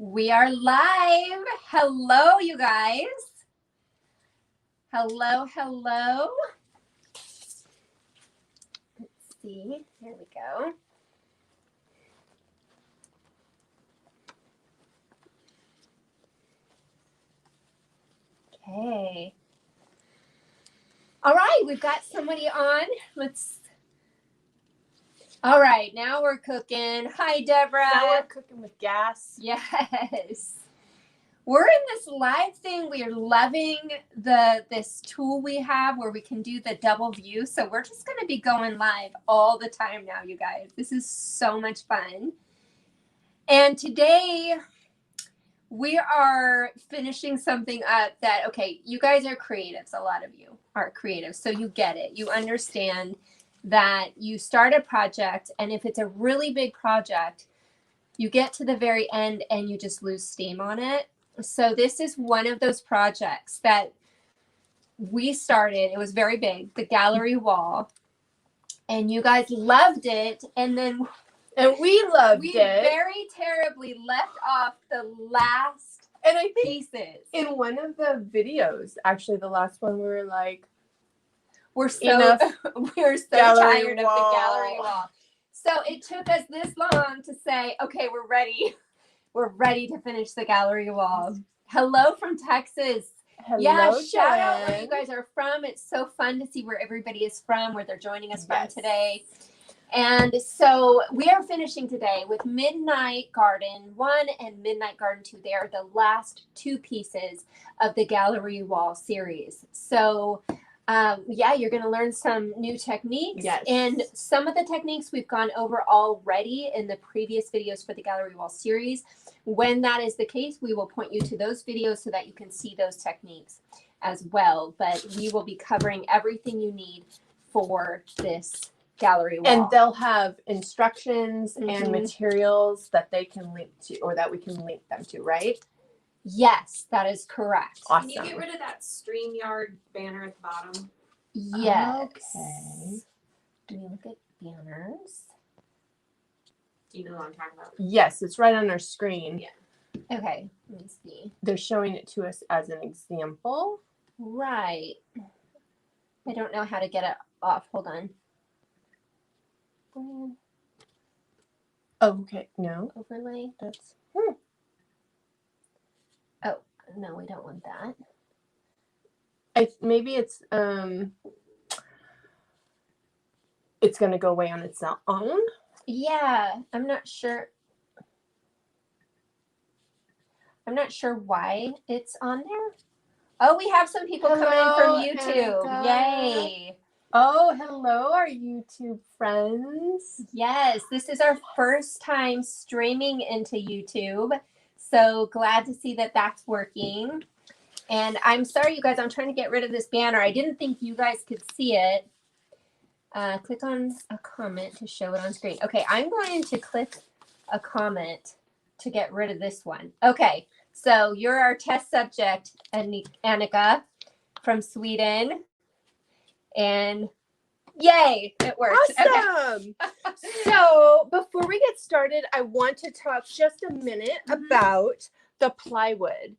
We are live. Hello, you guys. Hello, hello. Let's see. Here we go. Okay. All right, we've got somebody on. All right, now we're cooking. Hi, Deborah. Now we're cooking with gas. Yes. We're in this live thing. We are loving this tool we have where we can do the double view. So we're just going to be going live all the time now, you guys. This is so much fun. And today we are finishing something up that, okay, you guys are creatives. A lot of you are creatives. So you get it. You understand that you start a project, and if it's a really big project, you get to the very end and you just lose steam on it. So this is one of those projects that we started. It was very big, the gallery wall, and you guys loved it. And then we loved it. Very terribly left off the last and I think pieces. In one of the videos, actually the last one, we were like, we're so tired of the gallery wall. So it took us this long to say, okay, we're ready. We're ready to finish the gallery wall. Hello from Texas. Hello, yeah, shout out Jen. where you guys are from. It's so fun to see where everybody is from, where they're joining us from today. And so we are finishing today with Midnight Garden 1 and Midnight Garden 2. They are the last two pieces of the gallery wall series. So yeah, you're going to learn some new techniques. Yes. And some of the techniques we've gone over already in the previous videos for the gallery wall series. When that is the case, we will point you to those videos so that you can see those techniques as well. But we will be covering everything you need for this gallery wall. And they'll have instructions and materials that they can link to, or that we can link them to, right? Yes, that is correct. Awesome. Can you get rid of that StreamYard banner at the bottom? Yes. Okay. Do we look at banners? Do you know what I'm talking about? Yes, it's right on our screen. Yeah. Okay, let me see. They're showing it to us as an example. Right. I don't know how to get it off. Hold on. Oh, okay. No. Overlay. That's Oh, no, we don't want that. maybe it's going to go away on its own. Yeah, I'm not sure. I'm not sure why it's on there. Oh, we have some people coming in from YouTube. Annika. Yay. Oh, hello, our YouTube friends. Yes, this is our first time streaming into YouTube. So glad to see that that's working. And I'm sorry, you guys, I'm trying to get rid of this banner. I didn't think you guys could see it. Click on a comment to show it on screen. Okay, I'm going to click a comment to get rid of this one. Okay, so you're our test subject, Annika from Sweden. And yay, it worked. Awesome. Okay. So before we get started, I want to talk just a minute about the plywood.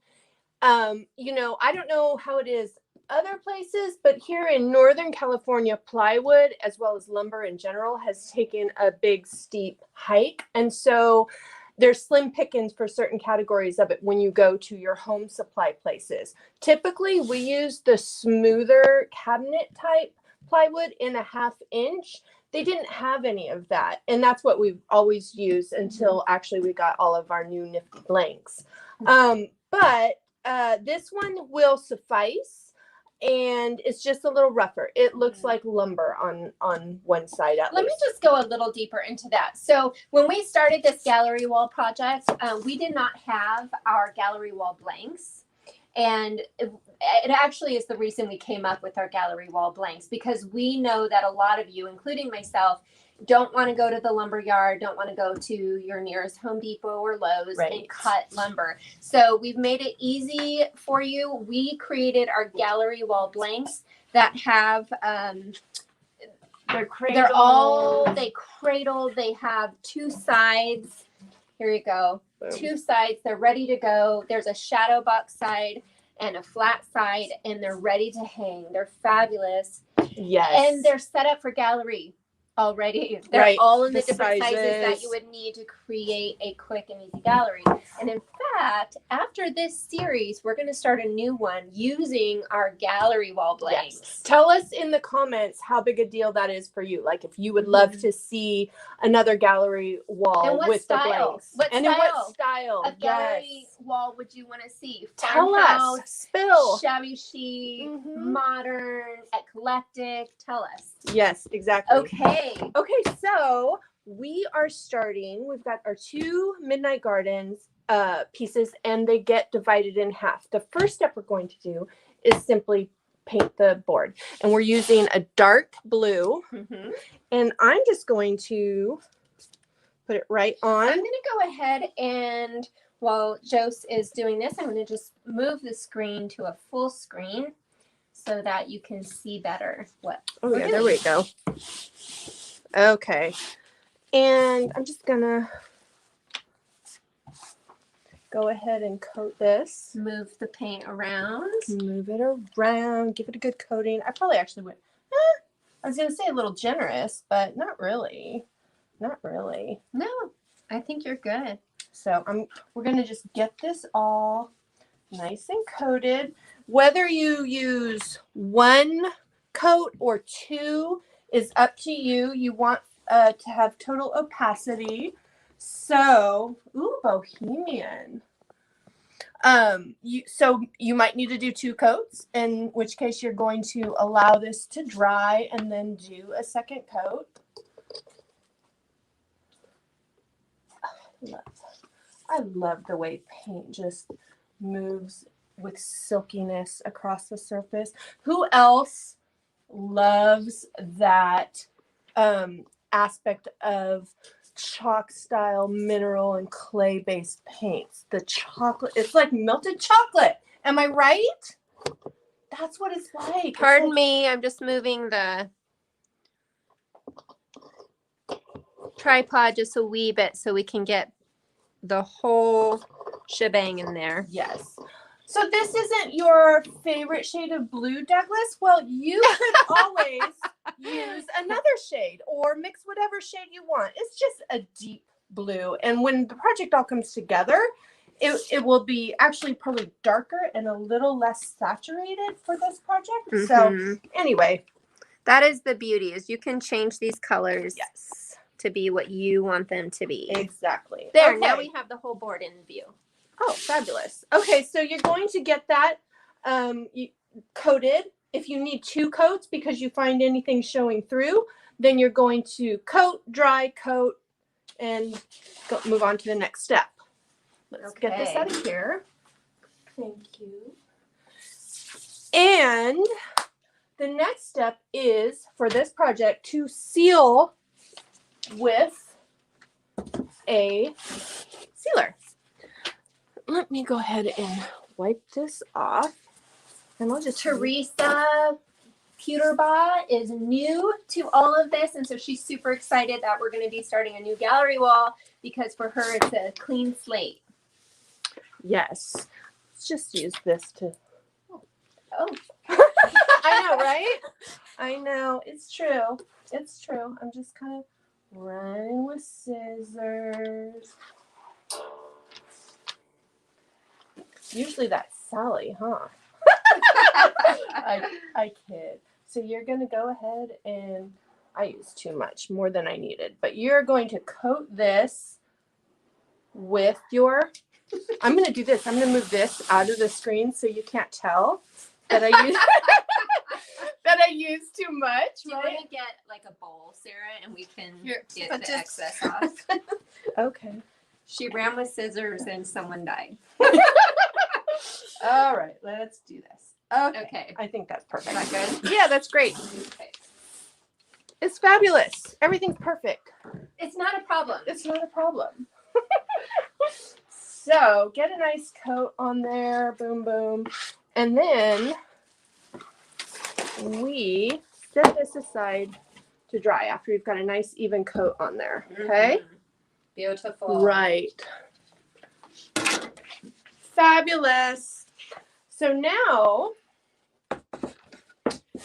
You know, I don't know how it is other places, but here in Northern California, plywood, as well as lumber in general, has taken a big steep hike. And so there's slim pickings for certain categories of it when you go to your home supply places. Typically, we use the smoother cabinet type plywood in a 1/2 inch. They didn't have any of that. And that's what we've always used until actually we got all of our new nifty blanks. But this one will suffice. And it's just a little rougher. It looks like lumber on one side at least. Let me just go a little deeper into that. So when we started this gallery wall project, we did not have our gallery wall blanks. And it actually is the reason we came up with our gallery wall blanks, because we know that a lot of you, including myself, don't want to go to the lumber yard, don't want to go to your nearest Home Depot or Lowe's and cut lumber. So we've made it easy for you. We created our gallery wall blanks that have they're cradle. They have two sides. Here you go. Boom. two sides. They're ready to go. There's a shadow box side and a flat side, and they're ready to hang. They're fabulous. Yes. And they're set up for gallery already. They're Right. all in the The different sizes that sizes. you would need to create a quick and easy gallery. And in fact, after this series, we're going to start a new one using our gallery wall blanks. Yes. Tell us in the comments how big a deal that is for you. Like if you would love to see another gallery wall And what with style? the blanks. What and style in what style? of gallery Yes. wall would you want to see? Tell Farmhouse, us. Spill. shabby chic, Mhm. modern, eclectic. Tell us. Yes, exactly. Okay. Okay, so we are starting. We've got our 2 Midnight Gardens pieces, and they get divided in half. The first step we're going to do is simply paint the board. And we're using a dark blue. Mm-hmm. And I'm just going to put it right on. I'm going to go ahead and while Jose is doing this, I'm going to just move the screen to a full screen so that you can see better what. Oh, we're yeah, there doing. we go. Okay. And I'm just going to go ahead and coat this. Move the paint around. Move it around. Give it a good coating. I probably actually went, I was going to say a little generous, but not really. Not really. No, I think you're good. So we're going to just get this all nice and coated. Whether you use 1 coat or 2 is up to you. You want to have total opacity. So, ooh, bohemian. So you might need to do 2 coats, in which case you're going to allow this to dry and then do a second coat. I love the way paint just moves with silkiness across the surface. Who else loves that aspect of chalk style mineral and clay based paints? The chocolate, it's like melted chocolate. Am I right? That's what it's like. Pardon me, I'm just moving the tripod just a wee bit so we can get the whole shebang in there. Yes. So this isn't your favorite shade of blue, Douglas? Well, you could always use another shade or mix whatever shade you want. It's just a deep blue. And when the project all comes together, it will be actually probably darker and a little less saturated for this project. So anyway. That is the beauty, is you can change these colors. Yes. To be what you want them to be. Exactly. There, okay. Now we have the whole board in view. Oh, fabulous. Okay, so you're going to get that coated. If you need 2 coats because you find anything showing through, then you're going to coat, dry, coat, and move on to the next step. Let's get this out of here. Thank you. And the next step is for this project to seal with a sealer. Let me go ahead and wipe this off. And I'll just Teresa Pewterbaugh is new to all of this, and so she's super excited that we're going to be starting a new gallery wall because for her it's a clean slate. Yes. Let's just use this to. Oh. I know, right? I know. It's true. It's true. I'm just kind of running with scissors. Usually that's Sally, huh? I kid. So you're going to go ahead and I used too much, more than I needed. But you're going to coat this with your, I'm going to do this. I'm going to move this out of the screen so you can't tell that I use that I use too much. Do you right? want to get like a bowl, Sarah, and we can Here, get but the just- excess off? Okay. She ran with scissors and someone died. All right, let's do this. Okay. I think that's perfect. Is that good? Yeah, that's great. Okay. It's fabulous. Everything's perfect. It's not a problem. It's not a problem. So get a nice coat on there. Boom, boom. And then we set this aside to dry after you've got a nice even coat on there. Okay? Mhm. Beautiful. Right. Fabulous. So now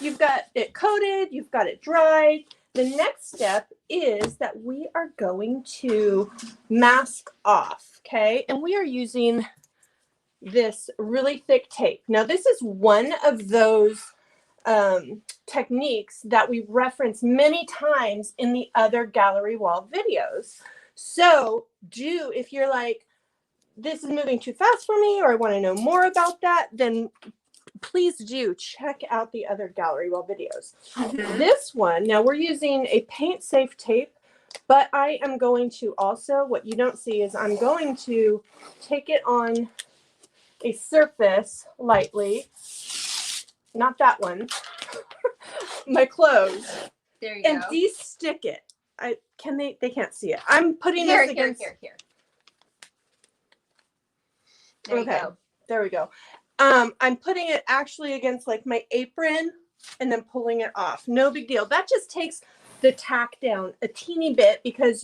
you've got it coated, you've got it dried. The next step is that we are going to mask off, okay? And we are using this really thick tape. Now, this is one of those techniques that we reference many times in the other gallery wall videos. So if you're like, this is moving too fast for me, or I want to know more about that, then please do check out the other gallery wall videos. This one, now we're using a paint safe tape, but I am going to also, what you don't see is I'm going to take it on a surface lightly, not that one, my clothes, There you and go. de-stick it. They can't see it. I'm putting this against. Here. There you go. There we go. I'm putting it actually against like my apron and then pulling it off. No big deal. That just takes the tack down a teeny bit because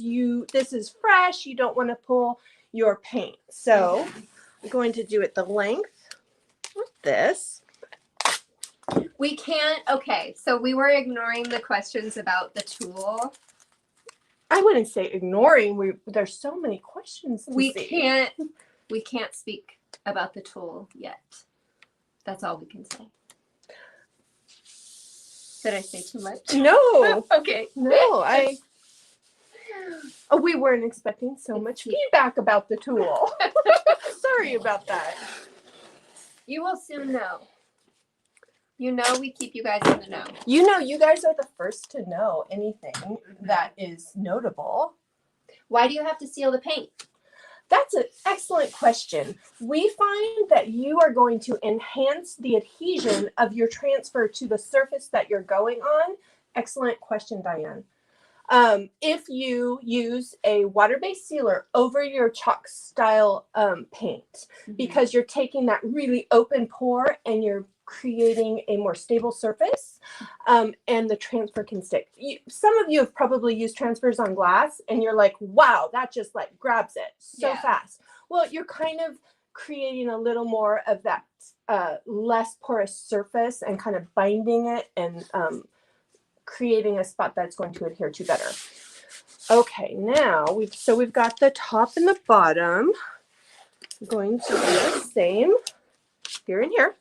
this is fresh. You don't want to pull your paint. So I'm going to do it the length of this. We can't, okay, so we were ignoring the questions about the tool. I wouldn't say ignoring. There's so many questions to We see. can't speak about the tool yet. That's all we can say. Did I say too much? No. Okay. No, we weren't expecting so much feedback about the tool. Sorry about that. You will soon know. You know we keep you guys in the know. You know, you guys are the first to know anything that is notable. Why do you have to seal the paint? That's an excellent question. We find that you are going to enhance the adhesion of your transfer to the surface that you're going on. Excellent question, Diane. If you use a water-based sealer over your chalk style paint, because you're taking that really open pore and you're creating a more stable surface, and the transfer can stick. Some of you have probably used transfers on glass and you're like, wow, that just like grabs it so fast. Well, you're kind of creating a little more of that less porous surface and kind of binding it and creating a spot that's going to adhere to better. Okay, now we've got the top and the bottom. I'm going to do the same here and here.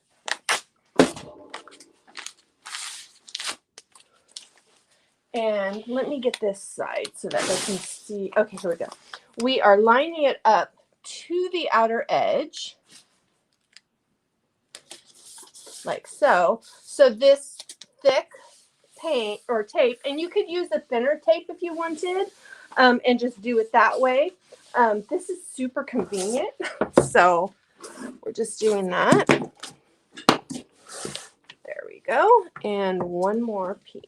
And let me get this side so that they can see. Okay, here we go. We are lining it up to the outer edge, like so. So this thick paint or tape, and you could use a thinner tape if you wanted, and just do it that way. This is super convenient, so we're just doing that. There we go, and one more piece.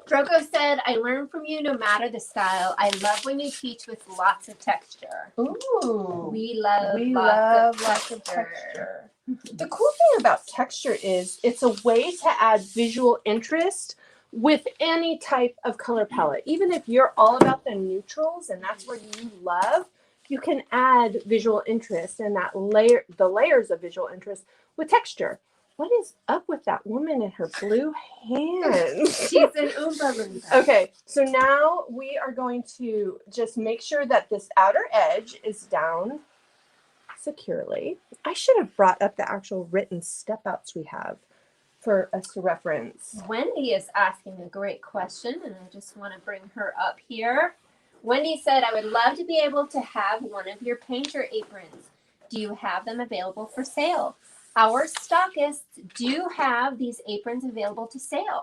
Drogo said, I learned from you no matter the style. I love when you teach with lots of texture. Ooh. We love lots of texture. The cool thing about texture is it's a way to add visual interest with any type of color palette. Even if you're all about the neutrals and that's what you love, you can add visual interest and the layers of visual interest with texture. What is up with that woman in her blue hands? She's an Oompa Loompa. Okay, so now we are going to just make sure that this outer edge is down securely. I should have brought up the actual written step outs we have for us to reference. Wendy is asking a great question, and I just want to bring her up here. Wendy said, I would love to be able to have one of your painter aprons. Do you have them available for sale? Our stockists do have these aprons available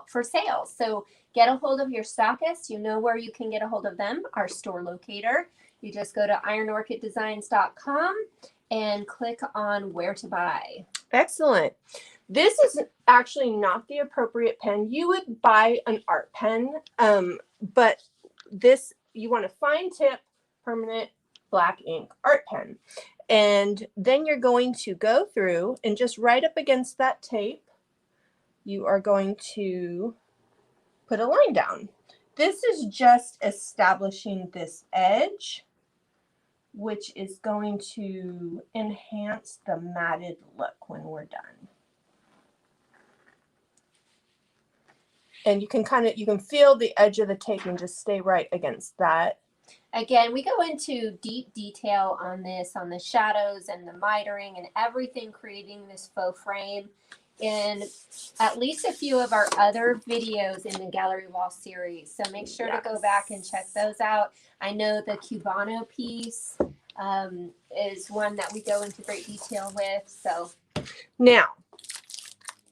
for sale. So get a hold of your stockist. You know where you can get a hold of them, our store locator. You just go to ironorchiddesigns.com and click on where to buy. Excellent. This is actually not the appropriate pen. You would buy an art pen, but this, you want a fine tip, permanent black ink art pen. And then you're going to go through and just right up against that tape, you are going to put a line down. this is just establishing this edge, which is going to enhance the matted look when we're done. And you can feel the edge of the tape and just stay right against that. Again, we go into deep detail on this, on the shadows and the mitering and everything, creating this faux frame in at least a few of our other videos in the Gallery Wall series. So make sure to go back and check those out. I know the Cubano piece is one that we go into great detail with. So now,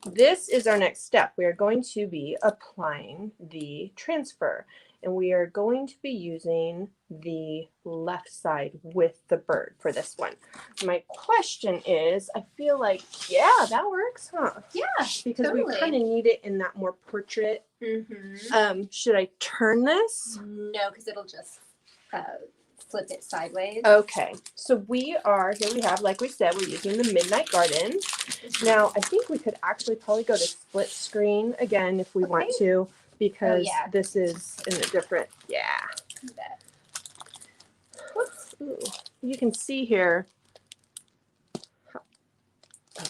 this is our next step. We are going to be applying the transfer, and we are going to be using the left side with the bird for this one. My question is, I feel like, yeah, that works, huh? yeah, Because totally. we kind of need it in that more portrait. Should I turn this? No, because it'll just flip it sideways. Okay, so we have, like we said, we're using the Midnight Garden. Now, I think we could actually probably go to split screen again if we want to, because this is in a different, Whoops. Ooh. You can see here,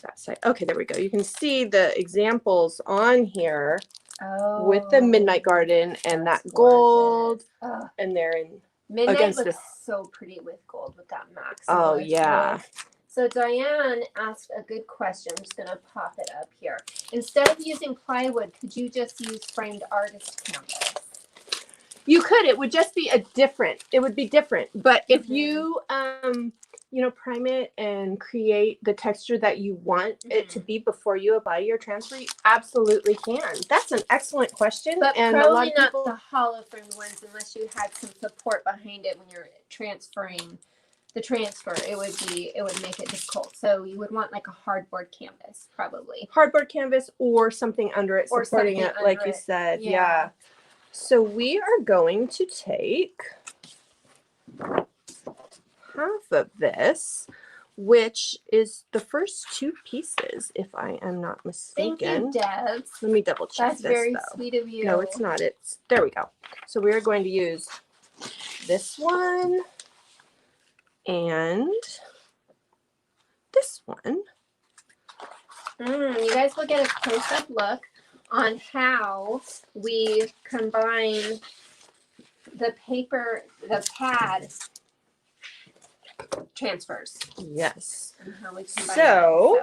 that side. Okay, there we go. You can see the examples on here with the Midnight Garden and that gold, and they're in Midnight looks so pretty with gold with that max. Oh, yeah. Wood. So Diane asked a good question. I'm just going to pop it up here. Instead of using plywood, could you just use framed artist canvas? You could. It would just be it would be different. But if you, prime it and create the texture that you want it to be before you apply your transfer, you absolutely can. That's an excellent question. But and probably a lot of not people, the hollow framed ones unless you had some support behind it when you're transferring the transfer. It would make it difficult. So you would want like a hardboard canvas, probably. Hardboard canvas or something under it, supporting it, like you said. Yeah. So we are going to take half of this, which is the first two pieces, if I am not mistaken. Thank you, Deb. Let me double check. That's very sweet of you. No, it's not. There we go. So we are going to use this one and this one. You guys will get a close-up look on how we combine the pad transfers. Yes. And how we combine so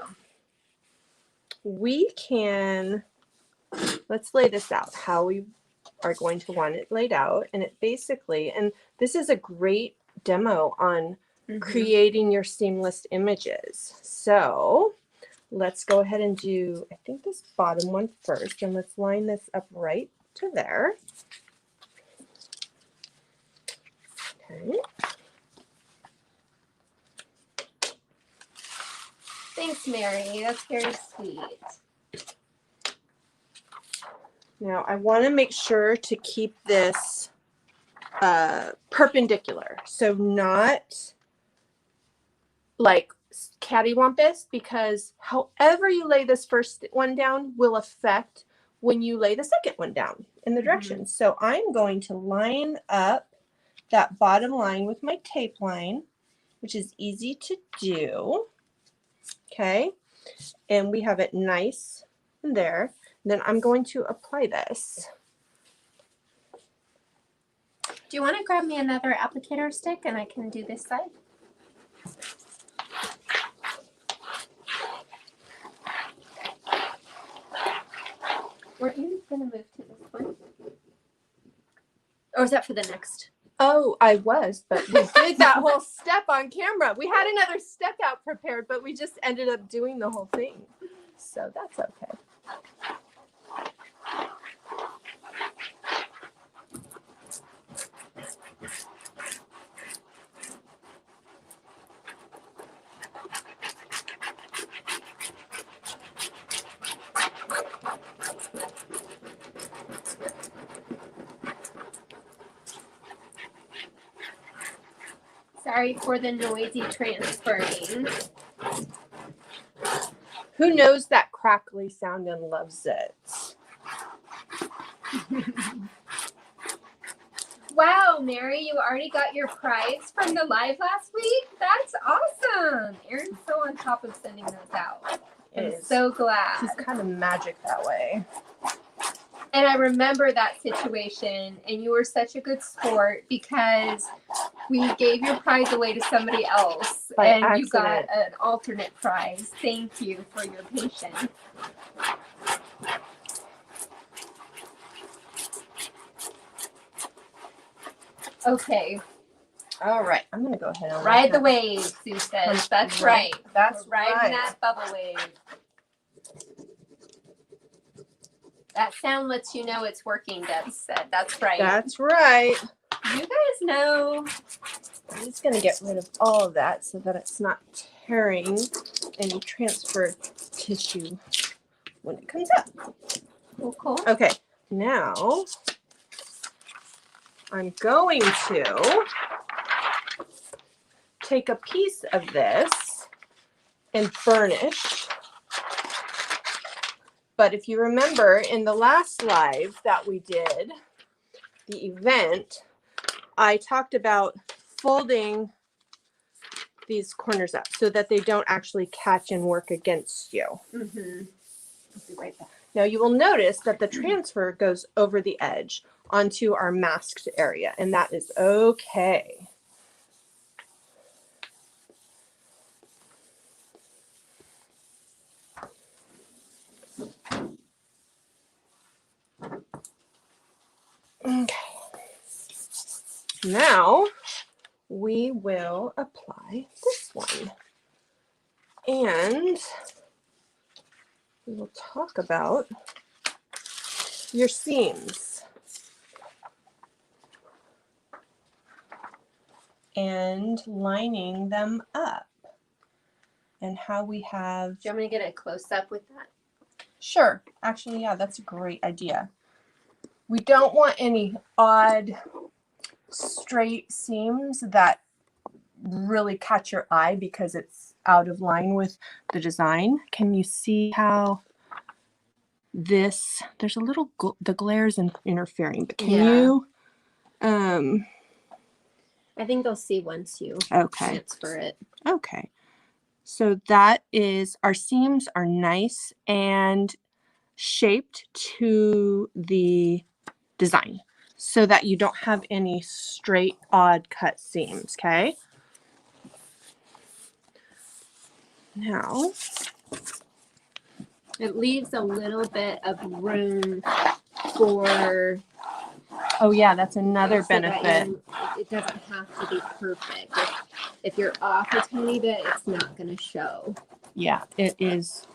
we can, let's lay this out, how we are going to want it laid out. And it basically, and this is a great demo on creating your seamless images. So let's go ahead and do, I think, this bottom one first, and let's line this up right to there. Okay. Thanks, Mary. That's very sweet. Now I want to make sure to keep this perpendicular, so not like cattywampus, because however you lay this first one down will affect when you lay the second one down in the directions. So I'm going to line up that bottom line with my tape line, which is easy to do. Okay, and we have it nice in there. Then I'm going to apply this. Do you want to grab me another applicator stick and I can do this side? Weren't you going to move to this one? Or is that for the next? Oh, I was, but we did that whole step on camera. We had another step out prepared, but we just ended up doing the whole thing. So that's okay. Sorry for the noisy transferring. Who knows that crackly sound and loves it? wow, Mary, you already got your prize from the live last week? That's awesome. Erin's so on top of sending those out. I'm so glad. She's kind of magic that way. And I remember that situation, and you were such a good sport because we gave your prize away to somebody else, By and accident. you got an alternate prize. Thank you for your patience. Okay, All right, I'm gonna go ahead and ride the wave, Sue says. That's right. That's We're riding right. that bubble wave. That sound lets you know it's working, Deb said. That's right. That's right. You guys know. I'm just gonna get rid of all of that so that it's not tearing any transfer tissue when it comes up. Cool. Okay, now I'm going to take a piece of this and burnish. But if you remember in the last live that we did, the event, I talked about folding these corners up so that they don't actually catch and work against you. Mm-hmm. I'll be right back. Now you will notice that the transfer goes over the edge onto our masked area, and that is okay. Okay. Now we will apply this one. And we will talk about your seams and lining them up and how we have. Do you want me to get a close up with that? Sure. Actually, yeah, that's a great idea. We don't want any odd straight seams that really catch your eye because it's out of line with the design. Can you see how this, there's a little, the glare's interfering, but can you, I think they'll see once you okay. transfer it. Okay. So that is, our seams are nice and shaped to the design so that you don't have any straight odd cut seams. Okay. Now It leaves a little bit of room for. oh yeah, that's another so that benefit. it doesn't have to be perfect. If you're off a tiny bit, it's not going to show. Yeah, it is,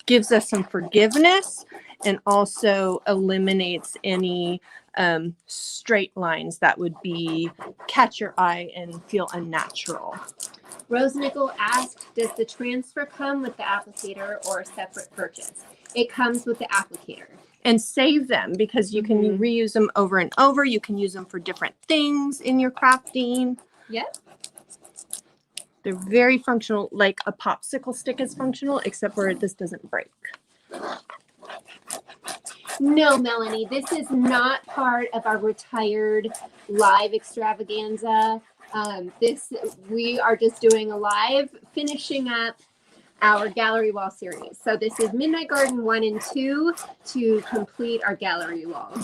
gives us some forgiveness and also eliminates any straight lines that would be catch your eye and feel unnatural. Rose Nickel asked, does the transfer come with the applicator or a separate purchase? It comes with the applicator. And save them because you can reuse them over and over. You can use them for different things in your crafting. Yep. They're very functional, like a popsicle stick is functional, except where this doesn't break. No, Melanie, this is not part of our retired live extravaganza. We are just doing a live, finishing up our gallery wall series. So this is Midnight Garden 1 and 2 to complete our gallery wall.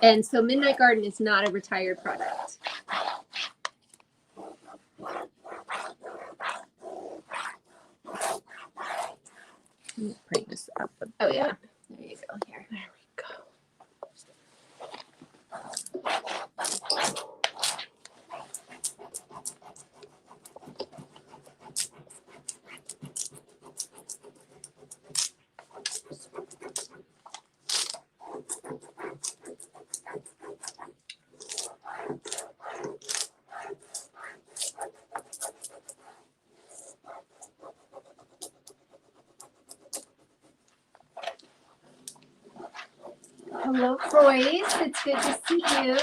And so Midnight Garden is not a retired product. Let me bring this up a bit. Oh yeah, there you go. Here. There we go. Hello, Royce. It's good to see you.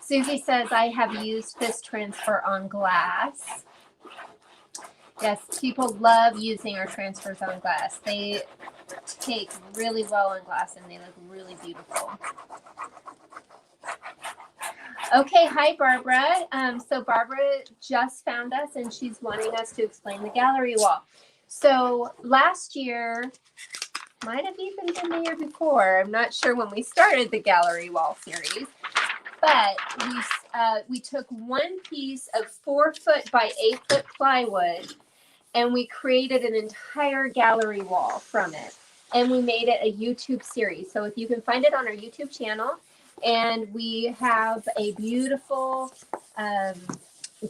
Susie says, I have used this transfer on glass. Yes, people love using our transfers on glass. They take really well on glass and they look really beautiful. Okay, hi Barbara. So Barbara just found us and she's wanting us to explain the gallery wall. So last year, might have even been the year before, I'm not sure when we started the gallery wall series, but we took one piece of 4-foot by 8-foot plywood and we created an entire gallery wall from it. And we made it a YouTube series. So if you can find it on our YouTube channel, and we have a beautiful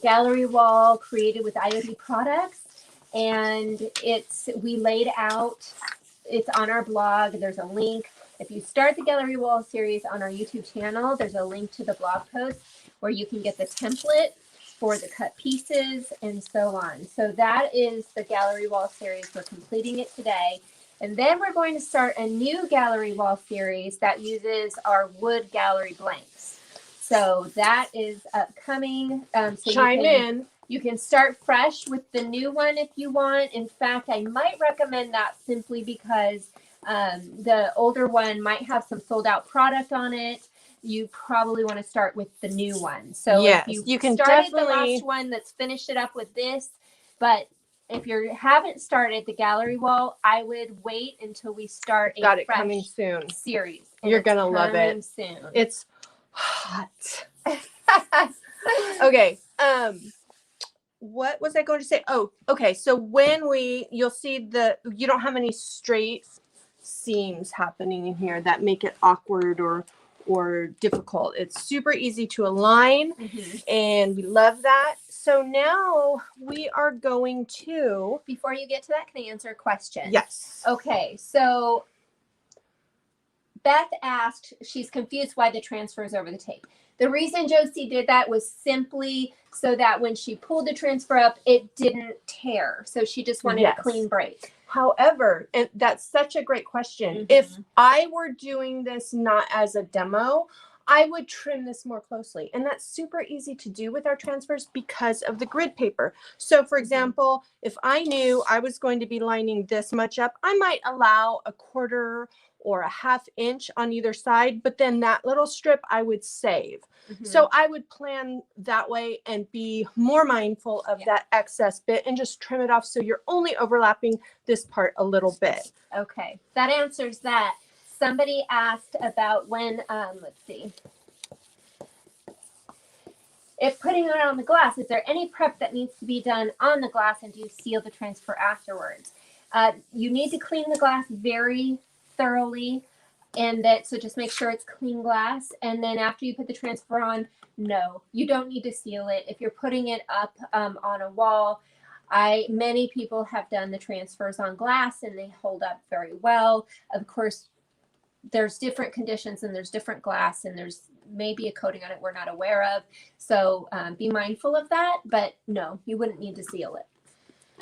gallery wall created with IOD products. And we laid out, it's on our blog. There's a link. If you start the gallery wall series on our YouTube channel, there's a link to the blog post where you can get the template for the cut pieces and so on. So that is the gallery wall series. We're completing it today. And then we're going to start a new gallery wall series that uses our wood gallery blanks. So that is upcoming. So Chime in. You can start fresh with the new one if you want. In fact, I might recommend that simply because the older one might have some sold out product on it. You probably want to start with the new one. So yes, if you can started definitely the last one, let's finish it up with this. But if you haven't started the gallery wall, I would wait until we start a got it fresh coming soon. series. You're gonna love it. Soon. It's hot. Okay. What was I going to say? Oh, okay. So when you'll see you don't have any straight seams happening in here that make it awkward or difficult. It's super easy to align, and we love that. So now we are going to. Before you get to that, can I answer a question? Yes. Okay. So Beth asked, she's confused why the transfer is over the tape. The reason Josie did that was simply so that when she pulled the transfer up, it didn't tear. So she just wanted a clean break. However, and that's such a great question. If I were doing this not as a demo, I would trim this more closely. And that's super easy to do with our transfers because of the grid paper. So for example, if I knew I was going to be lining this much up, I might allow a 1/4 or a 1/2 inch on either side, but then that little strip I would save. So I would plan that way and be more mindful of that excess bit and just trim it off so you're only overlapping this part a little bit. Okay, that answers that. Somebody asked about when, let's see. If putting it on the glass, is there any prep that needs to be done on the glass, and do you seal the transfer afterwards? You need to clean the glass very thoroughly, and so just make sure it's clean glass. And then after you put the transfer on, no, you don't need to seal it. If you're putting it up on a wall, many people have done the transfers on glass and they hold up very well. Of course, there's different conditions and there's different glass and there's maybe a coating on it we're not aware of. So be mindful of that, but no, you wouldn't need to seal it.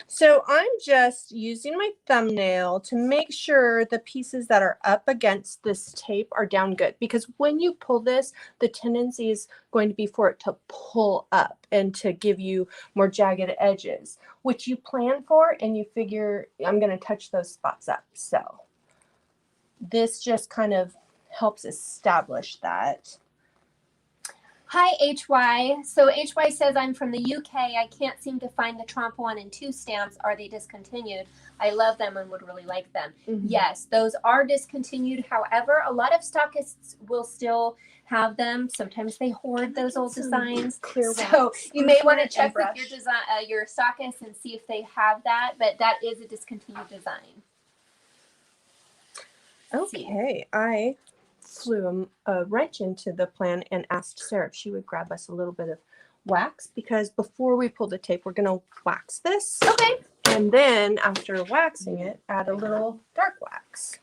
So I'm just using my thumbnail to make sure the pieces that are up against this tape are down good, because when you pull this, the tendency is going to be for it to pull up and to give you more jagged edges, which you plan for and you figure I'm going to touch those spots up. So this just kind of helps establish that. Hi, HY. So HY says, I'm from the UK. I can't seem to find the Trompe 1 and 2 stamps. Are they discontinued? I love them and would really like them. Yes, those are discontinued. However, a lot of stockists will still have them. Sometimes they hoard those old designs. So you may want to check with your stockists and see if they have that, but that is a discontinued design. Okay, I flew a wrench into the plan and asked Sarah if she would grab us a little bit of wax, because before we pull the tape, we're going to wax this. Okay. And then after waxing it, add a little dark wax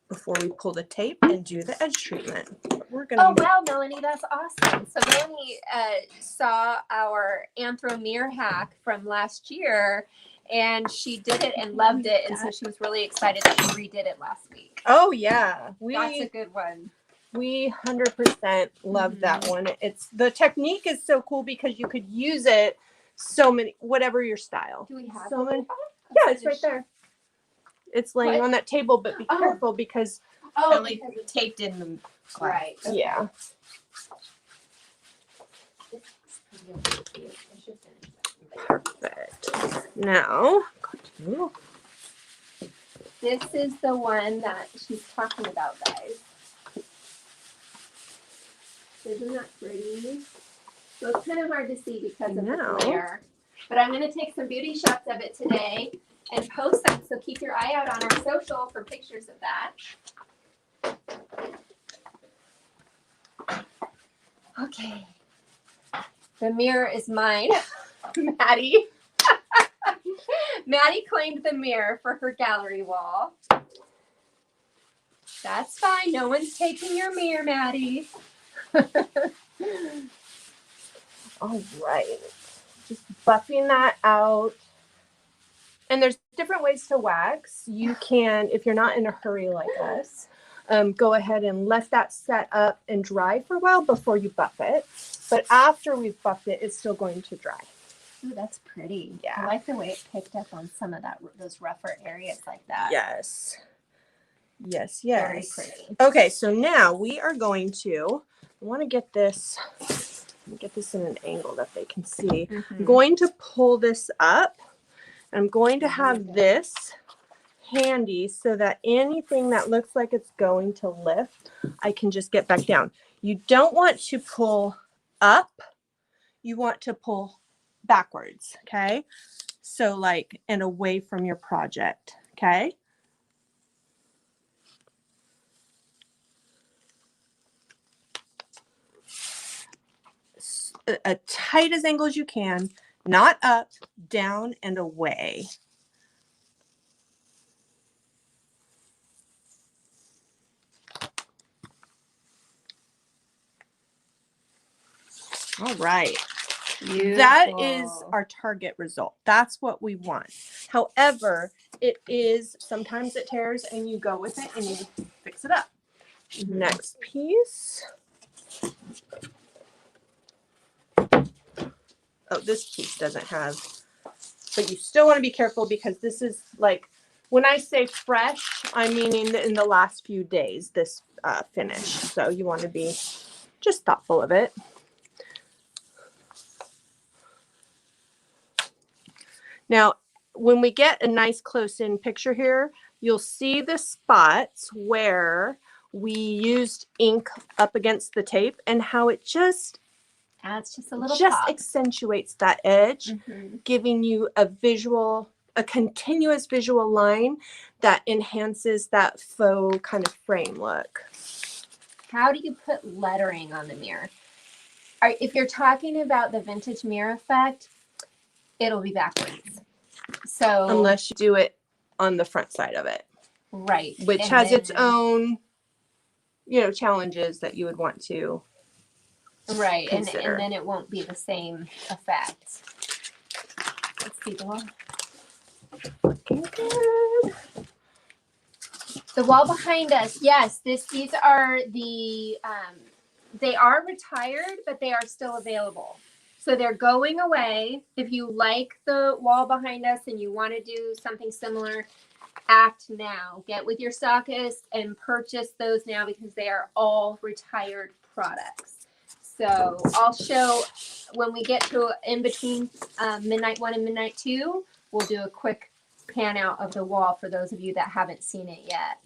before we pull the tape and do the edge treatment. We're gonna wow, Melanie, that's awesome. So Melanie saw our Anthro mirror hack from last year, and she did it and loved it, and so she was really excited that we redid it last week. Oh yeah, that's a good one. We 100% love that one. The technique is so cool because you could use it so many, whatever your style. Do we have so one? many? Yeah, it's right there. It's laying What? on that table, but be Oh. careful because Oh, Like because it's taped in the glass. right. Okay. yeah. Perfect. Now, This is the one that she's talking about, guys. Isn't that pretty? So it's kind of hard to see because of the glare. But I'm going to take some beauty shots of it today and post them. So keep your eye out on our social for pictures of that. Okay. The mirror is mine. Maddie. Maddie claimed the mirror for her gallery wall. That's fine. No one's taking your mirror, Maddie. all right. Just buffing that out. And there's different ways to wax. You can, if you're not in a hurry like us, go ahead and let that set up and dry for a while before you buff it. But after we've buffed it, it's still going to dry. Ooh, that's pretty. Yeah. I like the way it picked up on some of those rougher areas like that. Yes. Yes, Very yes. pretty. Okay, so now we are going to, I want to get this in an angle that they can see. I'm going to pull this up. I'm going to have this handy so that anything that looks like it's going to lift, I can just get back down. You don't want to pull up. You want to pull backwards, okay? So like, and away from your project, okay? As tight as angle as you can, not up, down, and away. All right. That is our target result. That's what we want. However, it is, sometimes it tears and you go with it and you fix it up. Next piece. Oh, this piece doesn't have, but you still want to be careful because this is like, when I say fresh, I mean in the last few days, this finish. So you want to be just thoughtful of it. Now, when we get a nice close-in picture here, you'll see the spots where we used ink up against the tape and how it just adds just a little just pop. accentuates that edge, giving you a visual, a continuous visual line that enhances that faux kind of frame look. How do you put lettering on the mirror? If you're talking about the vintage mirror effect, it'll be backwards. So unless you do it on the front side of it, right, which and has then, its own, you know, challenges that you would want to right, and consider. then it won't be the same effect. Let's see the wall. Looking good. The wall behind us, yes, these are the they are retired, but they are still available. So they're going away. If you like the wall behind us and you want to do something similar, act now. Get with your stockist and purchase those now because they are all retired products. So I'll show when we get to in between midnight 1 and midnight 2, we'll do a quick pan out of the wall for those of you that haven't seen it yet.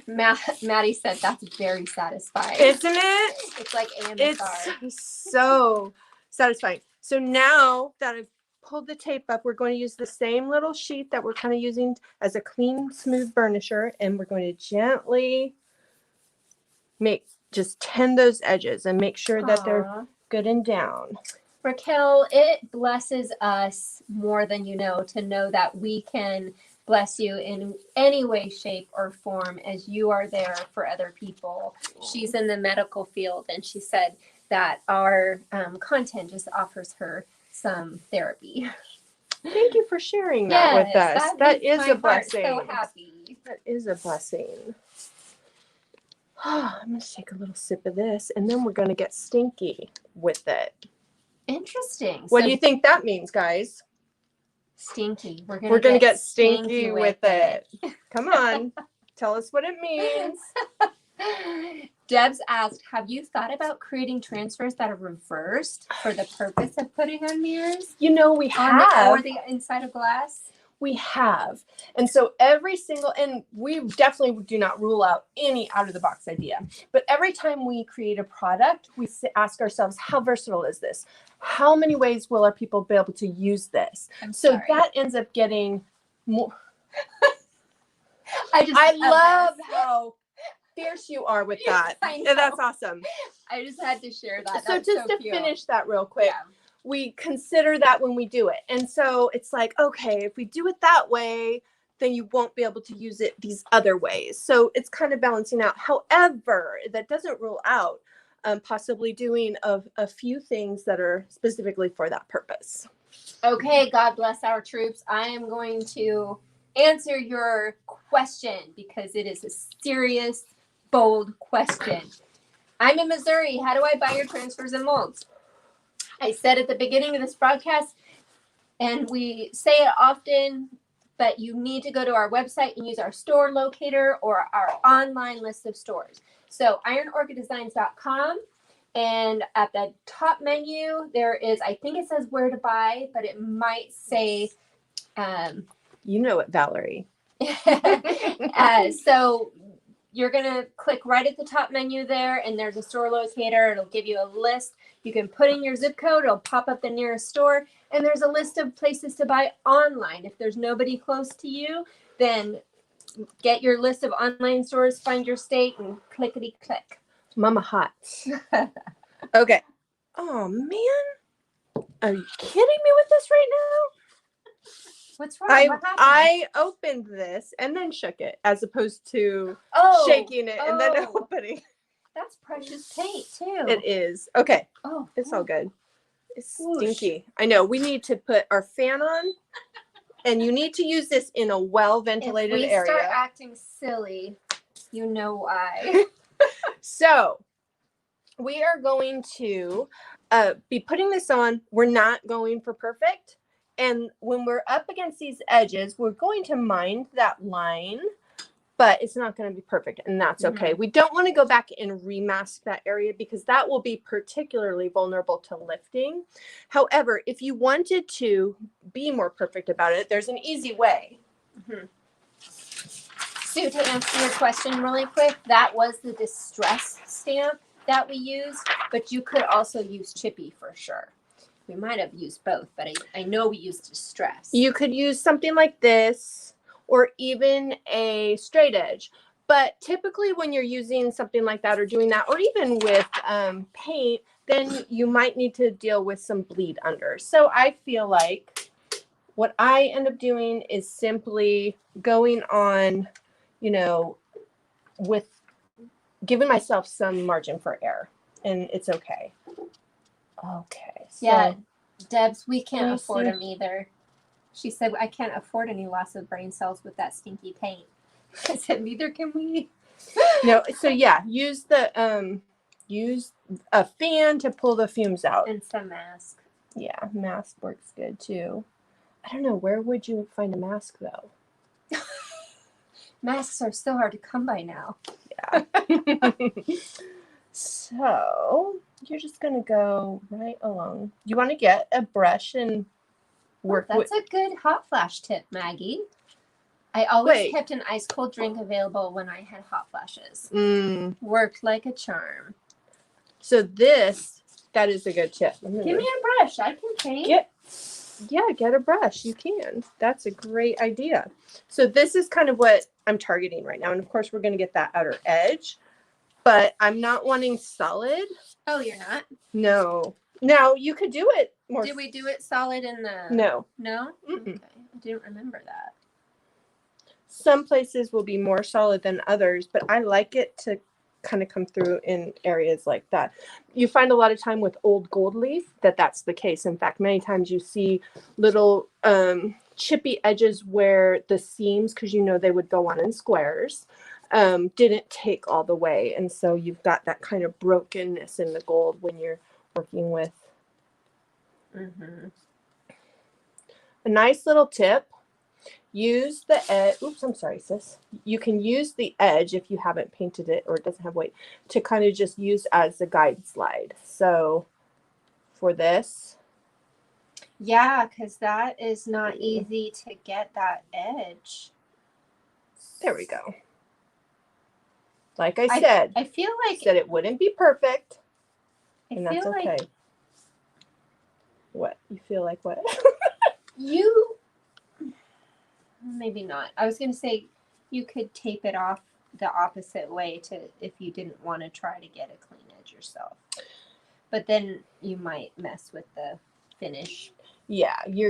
Maddie said that's very satisfying. Isn't it? It's like AMSR. It's so satisfying. So now that I've pulled the tape up, we're going to use the same little sheet that we're kind of using as a clean, smooth burnisher, and we're going to gently just tend those edges and make sure that they're good and down. Raquel, it blesses us more than you know to know that we can bless you in any way, shape, or form as you are there for other people. She's in the medical field, and she said that our content just offers her some therapy. Thank you for sharing that with us. That is a blessing. So happy. That is a blessing. I'm going to take a little sip of this, and then we're going to get stinky with it. Interesting. What do you think that means, guys? Stinky. We're gonna get stinky with it. Come on. Tell us what it means. Debs asked, have you thought about creating transfers that are reversed for the purpose of putting on mirrors? We Or the inside of glass? We have. And so every single, and we definitely do not rule out any out of the box idea, but every time we create a product, we ask ourselves, how versatile is this? How many ways will our people be able to use this? So that ends up getting more. I love how fierce you are with that. And that's awesome. I just had to share that. So just to finish that real quick, we consider that when we do it. And so it's like, okay, if we do it that way, then you won't be able to use it these other ways. So it's kind of balancing out. However, that doesn't rule out possibly doing a few things that are specifically for that purpose. Okay, God bless our troops. I am going to answer your question because it is a serious, bold question. I'm in Missouri. How do I buy your transfers and molds? I said at the beginning of this broadcast, and we say it often, but you need to go to our website and use our store locator or our online list of stores. So ironorchiddesigns.com, and at the top menu, there is, I think it says where to buy, but it might say, you know it, Valerie. So you're going to click right at the top menu there, and there's a store locator. It'll give you a list. You can put in your zip code. It'll pop up the nearest store, and there's a list of places to buy online. If there's nobody close to you, then get your list of online stores, find your state, and clickety-click. Mama hot. Okay. Oh, man. Are you kidding me with this right now? What's wrong? What happened? I opened this and then shook it as opposed to shaking it and then opening. That's precious paint too. It is. Okay. Oh, it's all good. It's stinky. I know. We need to put our fan on, and you need to use this in a well-ventilated area. If we start acting silly, you know why. So we are going to be putting this on. We're not going for perfect. And when we're up against these edges, we're going to mind that line, but it's not going to be perfect, and that's okay. We don't want to go back and remask that area because that will be particularly vulnerable to lifting. However, if you wanted to be more perfect about it, there's an easy way. Sue, to answer your question really quick, that was the distress stamp that we used, but you could also use chippy for sure. We might have used both, but I know we used distress. You could use something like this or even a straight edge. But typically when you're using something like that or doing that, or even with paint, then you might need to deal with some bleed under. So I feel like what I end up doing is simply going on, with giving myself some margin for error, and it's okay. Okay. So yeah, Debs, we can't afford them either. She said, I can't afford any loss of brain cells with that stinky paint. I said, neither can we. No, so yeah, use a fan to pull the fumes out. And some mask. Yeah, mask works good too. I don't know, where would you find a mask though? Masks are so hard to come by now. Yeah. So you're just going to go right along. You want to get a brush and work with. That's a good hot flash tip, Maggie. I always kept an ice cold drink available when I had hot flashes. Worked like a charm. So that is a good tip. Give me a brush. I can paint. Get a brush. You can. That's a great idea. So this is kind of what I'm targeting right now. And of course, we're going to get that outer edge. But I'm not wanting solid. Oh, you're not? No. Now, you could do it more. Did we do it solid in the... No. No? Okay. I didn't remember that. Some places will be more solid than others, but I like it to kind of come through in areas like that. You find a lot of time with old gold leaf that's the case. In fact, many times you see little chippy edges where the seams, because they would go on in squares, didn't take all the way, and so you've got that kind of brokenness in the gold when you're working with Mm-hmm. A nice little tip. Use the edge. Oops, I'm sorry, sis. You can use the edge if you haven't painted it or it doesn't have weight to kind of just use as a guide slide. So for this. Yeah, because that is not easy to get that edge. There we go. Like I said, I feel like it wouldn't be perfect. And I that's feel okay. like What? You feel like what? you maybe not. I was gonna say you could tape it off the opposite way to if you didn't want to try to get a clean edge yourself. But then you might mess with the finish. Yeah, you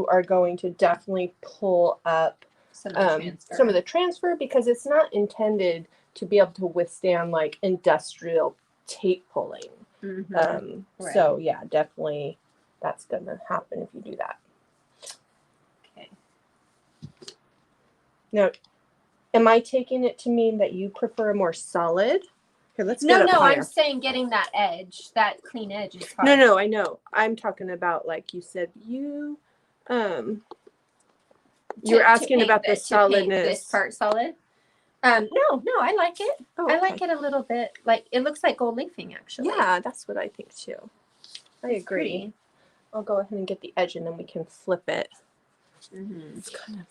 are going to definitely pull up some of the transfer because it's not intended to be able to withstand like industrial tape pulling. Mm-hmm. Right. So yeah, definitely that's gonna happen if you do that. Okay. Now, am I taking it to mean that you prefer more solid? Here, let's No, get up higher. I'm saying getting that edge, that clean edge is hard. No, I know. I'm talking about like you said you you're asking about the solidness. This part solid. No, I like it. Oh, I like it a little bit. Like it looks like gold leafing, actually. Yeah, that's what I think too. I It's agree. pretty. I'll go ahead and get the edge, and then we can flip it. Mm-hmm. It's kind of.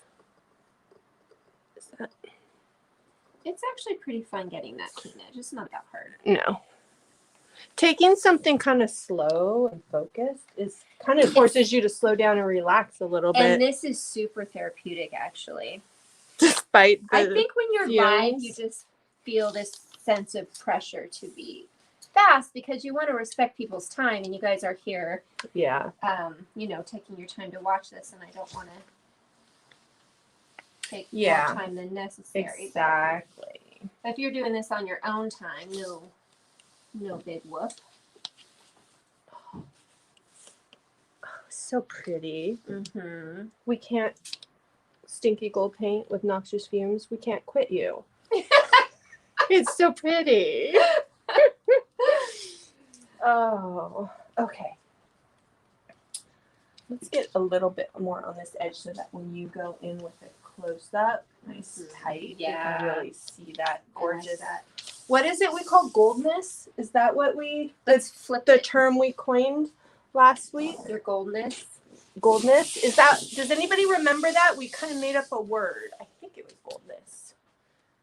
Is that? It's actually pretty fun getting that clean edge. It's not that hard. No. Taking something kind of slow and focused is kind of forces you to slow down and relax a little bit. And this is super therapeutic, actually. Despite the I think when you're live, you just feel this sense of pressure to be fast because you want to respect people's time, and you guys are here. Yeah. Taking your time to watch this, and I don't want to take more time than necessary. Exactly. But if you're doing this on your own time, no big whoop. Oh, so pretty. Mm-hmm. We can't stinky gold paint with noxious fumes. We can't quit you. It's so pretty. Oh, okay. Let's get a little bit more on this edge so that when you go in with a close up, nice tight, you can really see that gorgeous. What is it we call goldness? Is that what let's flip the term we coined last week? Your goldness. Goldness? Does anybody remember that? We kind of made up a word. I think it was goldness.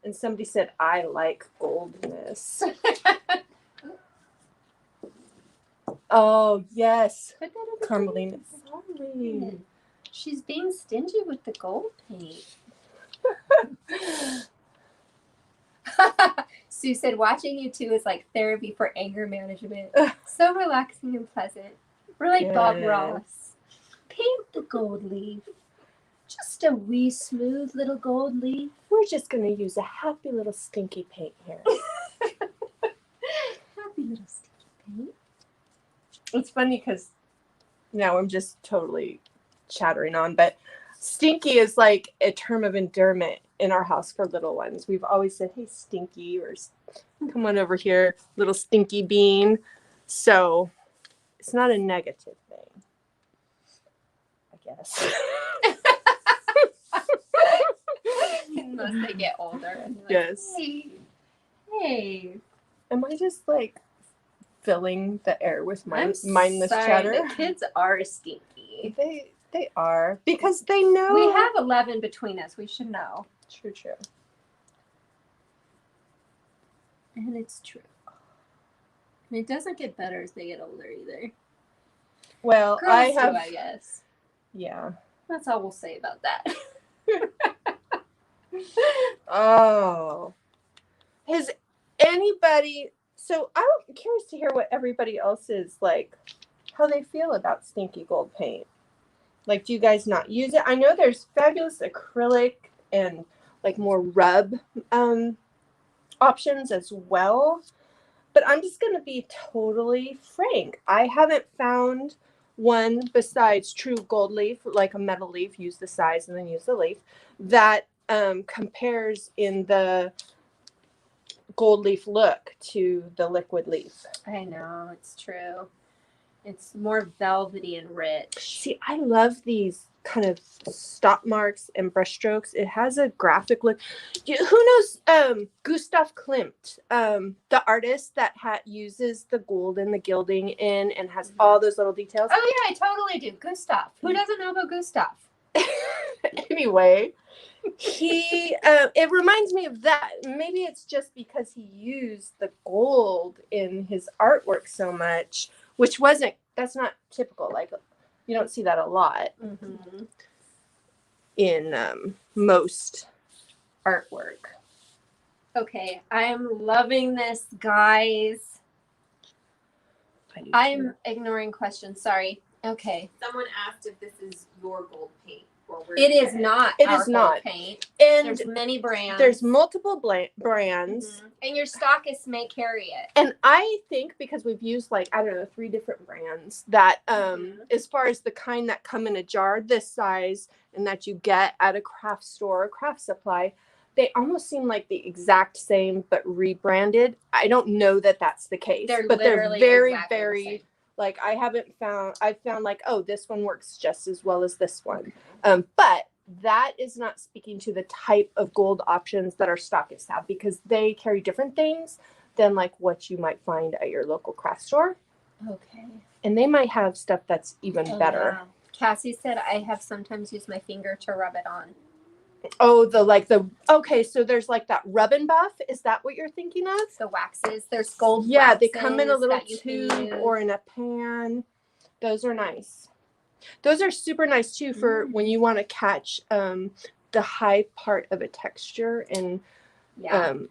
And somebody said, I like goldness. Oh, yes. Carmelina. Sorry. She's being stingy with the gold paint. Sue said, watching you two is like therapy for anger management. So relaxing and pleasant. We're like Bob Ross. Paint the gold leaf. Just a wee smooth little gold leaf. We're just going to use a happy little stinky paint here. Happy little stinky paint. It's funny because now I'm just totally chattering on, but stinky is like a term of endearment in our house for little ones. We've always said, hey, stinky, or come on over here, little stinky bean. So it's not a negative thing, I guess. Unless they get older. And like, yes. Hey. Am I just like filling the air with mindless chatter? The kids are stinky. They are, because they know. We have 11 between us. We should know. True. And it's true. And it doesn't get better as they get older either. Well, Girls too, I guess. Yeah. That's all we'll say about that. Oh. Has anybody... So I'm curious to hear what everybody else is like, how they feel about stinky gold paint. Like, do you guys not use it? I know there's fabulous acrylic and like more rub options as well. But I'm just going to be totally frank. I haven't found one besides true gold leaf, like a metal leaf, use the size and then use the leaf, that compares in the gold leaf look to the liquid leaf. I know, it's true. It's more velvety and rich. See, I love these kind of stop marks and brush strokes. It has a graphic look. Who knows Gustav Klimt, the artist that uses the gold and the gilding in and has all those little details? Oh yeah, I totally do. Gustav. Who doesn't know about Gustav? Anyway, he it reminds me of that. Maybe it's just because he used the gold in his artwork so much, which that's not typical. Like, you don't see that a lot in most artwork. Okay, I'm loving this, guys. I'm ignoring questions. Sorry. Okay. Someone asked if this is your gold paint. It is not. It our is not. Paint. And there's many brands. There's multiple brands. And your stockists may carry it. And I think because we've used 3 different brands that as far as the kind that come in a jar this size and that you get at a craft store or craft supply, they almost seem like the exact same but rebranded. I don't know that that's the case. They're very, exactly very I found this one works just as well as this one. But that is not speaking to the type of gold options that our stockists have, because they carry different things than what you might find at your local craft store. Okay. And they might have stuff that's even better. Wow. Cassie said I have sometimes used my finger to rub it on. Oh, okay, so there's that rub and buff. Is that what you're thinking of? The waxes. There's gold Yeah, waxes they come in a little that you tube can use. or in a pan. Those are nice. Those are super nice too for when you want to catch the high part of a texture and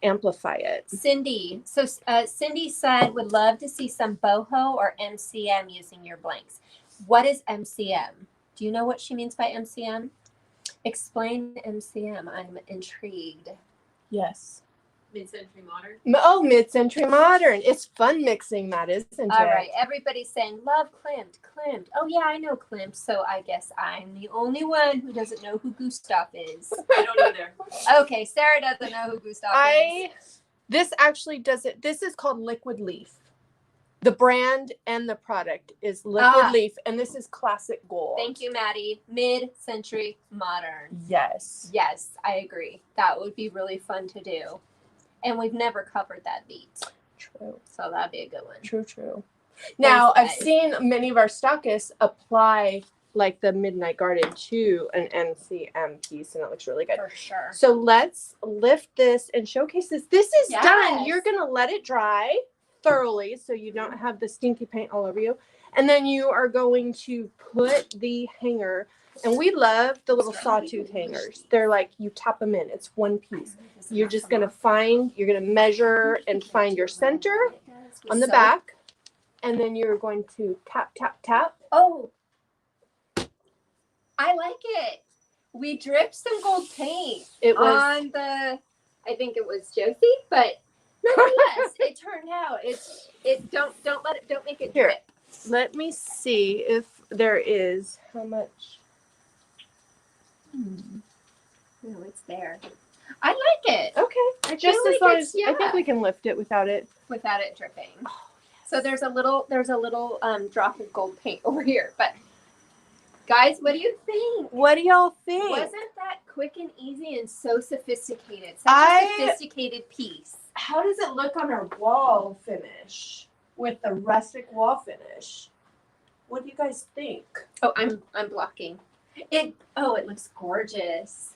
amplify it. Cindy. So Cindy said would love to see some boho or MCM using your blanks. What is MCM? Do you know what she means by MCM? Explain MCM. I'm intrigued. Yes. Mid-century modern. Oh, mid-century modern. It's fun mixing that, isn't it? All right. Everybody's saying love Klimt. Klimt. Oh yeah, I know Klimt. So I guess I'm the only one who doesn't know who Gustav is. I don't either. Okay, Sarah doesn't know who Gustav is. This actually doesn't. This is called Liquid Leaf. The brand and the product is Liquid Leaf, and this is classic gold. Thank you, Maddie. Mid-century modern. Yes. Yes, I agree. That would be really fun to do. And we've never covered that beat. True. So that'd be a good one. True. Now, Nice. I've seen many of our stockists apply the Midnight Garden to an MCM piece, and it looks really good. For sure. So let's lift this and showcase this. This is Yes. done. You're going to let it dry thoroughly so you don't have the stinky paint all over you. And then you are going to put the hanger, and we love the little sawtooth hangers. They're you tap them in. It's one piece. You're just going to measure and find your center on the back. And then you're going to tap, tap, tap. Oh, I like it. We dripped some gold paint on the, I think it was Josie, but nonetheless, it turned out. Don't make it drip. Let me see if there is how much. No, it's there. I like it. Okay. I Just feel as like long it's- as I think we can lift it without it dripping. Oh, yes. So there's a little drop of gold paint over here. But guys, what do you think? What do y'all think? Wasn't that quick and easy and so sophisticated? Such a sophisticated piece. How does it look on our wall finish with the rustic wall finish? What do you guys think? Oh, I'm blocking. It looks gorgeous.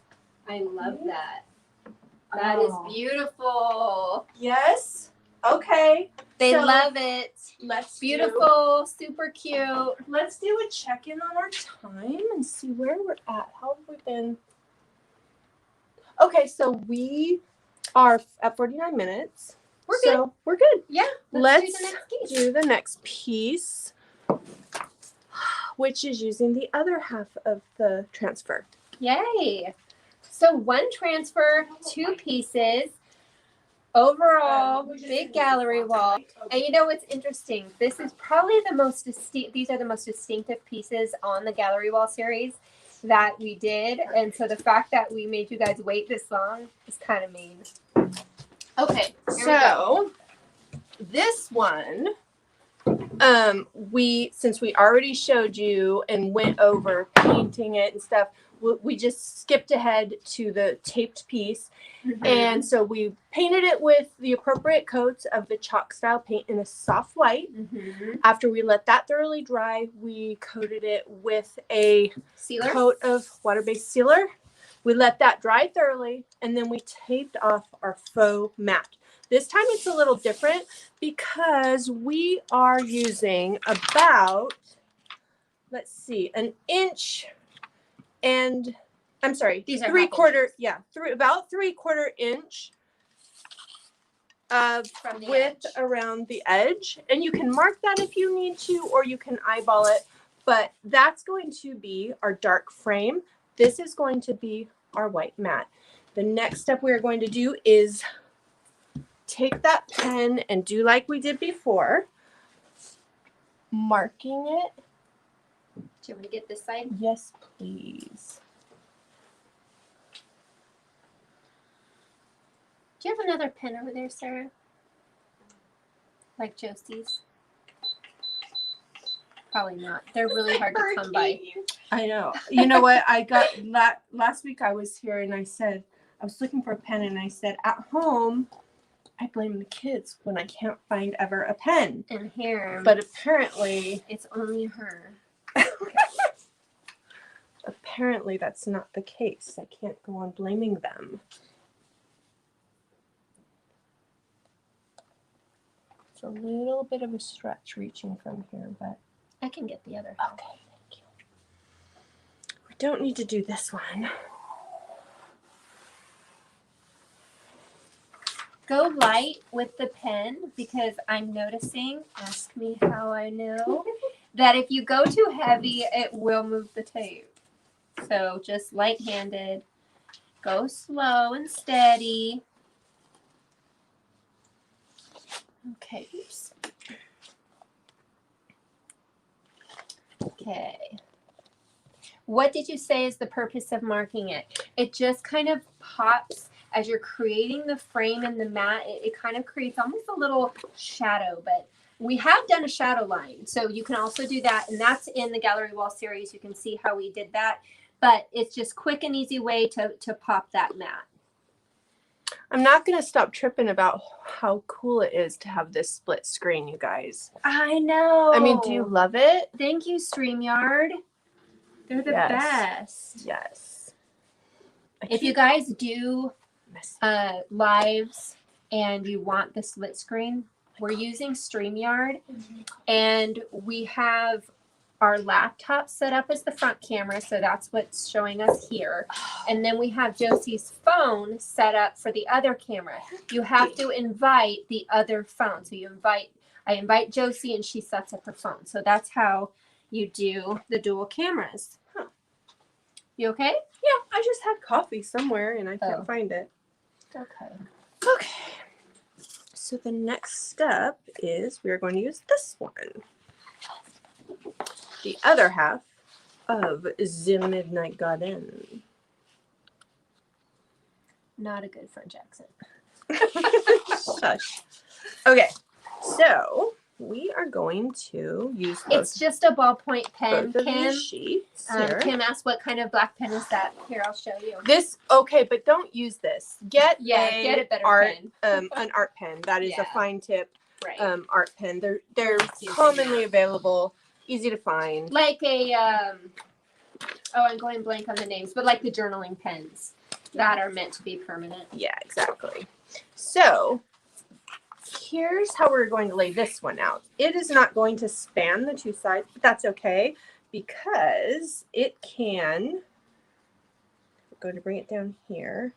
I love that. That is beautiful. Yes. Okay. They So, love it. Let's Beautiful, super cute. Let's do a check-in on our time and see where we're at. How have we been? Okay, so we are at 49 minutes. We're good. So we're good. Yeah. Let's do the next piece. which is using the other half of the transfer. Yay. So one transfer, 2 pieces. Overall, big gallery wall. And you know what's interesting? This is probably these are the most distinctive pieces on the gallery wall series that we did. And so the fact that we made you guys wait this long is kind of mean. Okay, So this one Since we already showed you and went over painting it and stuff, we just skipped ahead to the taped piece. And so we painted it with the appropriate coats of the chalk style paint in a soft white. After we let that thoroughly dry, we coated it with a Sealer? coat of water-based sealer. We let that dry thoroughly, and then we taped off our faux mat. This time it's a little different because we are using about, let's see, an inch and, I'm sorry, These are about 3/4 inch of From the width edge. around the edge. And you can mark that if you need to, or you can eyeball it. But that's going to be our dark frame. This is going to be our white mat. The next step we are going to do is take that pen and do like we did before, marking it. Do you want to get this side? Yes, please. Do you have another pen over there, Sarah? Like Josie's? Probably not. They're really hard to come by. I know. You know what? I got last week I was here and I said, I was looking for a pen and I said, at home, I blame the kids when I can't find ever a pen. And here. But apparently, it's only her. Apparently that's not the case. I can't go on blaming them. It's a little bit of a stretch reaching from here, but I can get the other half. okay, thank you. We don't need to do this one. Go light with the pen because I'm noticing, ask me how I know, that if you go too heavy, it will move the tape. So just light-handed, go slow and steady. Okay, oops. Okay. What did you say is the purpose of marking it? It just kind of pops as you're creating the frame and the mat. It kind of creates almost a little shadow, but we have done a shadow line. So you can also do that. And that's in the gallery wall series. You can see how we did that. But it's just quick and easy way to pop that mat. I'm not going to stop tripping about how cool it is to have this split screen, you guys. I know. I mean, do you love it? Thank you, StreamYard. They're the best. Yes. If you guys do lives and you want the split screen, we're using StreamYard, and we have our laptop set up as the front camera, so that's what's showing us here. And then we have Josie's phone set up for the other camera. You have to invite the other phone. So I invite Josie and she sets up her phone. So that's how you do the dual cameras. Huh. You okay? Yeah, I just had coffee somewhere and I can't find it. Okay. Okay. So the next step is we are going to use this one. The other half of The Midnight Garden. Not a good French accent. Shush. Okay, so we are going to use It's just a ballpoint pen, both of Kim. these sheets here. Kim asked what kind of black pen is that. Here, I'll show you. This, okay, but don't use this. Get a better art, pen. an art pen. That is a fine tip Right. art pen. They're Excuse commonly me. available, easy to find. Like a, I'm going blank on the names, but like the journaling pens that are meant to be permanent. Yeah, exactly. So here's how we're going to lay this one out. It is not going to span the two sides, but that's okay because it can, we're going to bring it down here.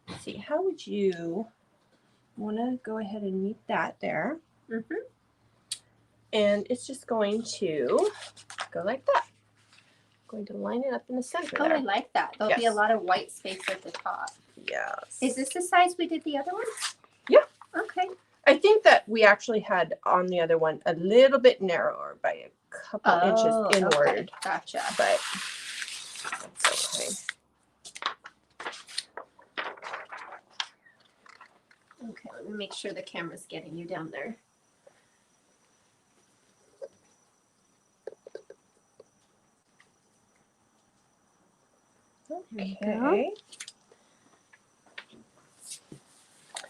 Let's see, how would you want to go ahead and meet that there? Mm-hmm. And it's just going to go like that. Going to line it up in the center Oh, there. I like that. There'll be a lot of white space at the top. Yes. Is this the size we did the other one? Yeah. Okay. I think that we actually had on the other one a little bit narrower by a couple inches inward. Okay. Gotcha. But that's okay. Okay, let me make sure the camera's getting you down there. Okay.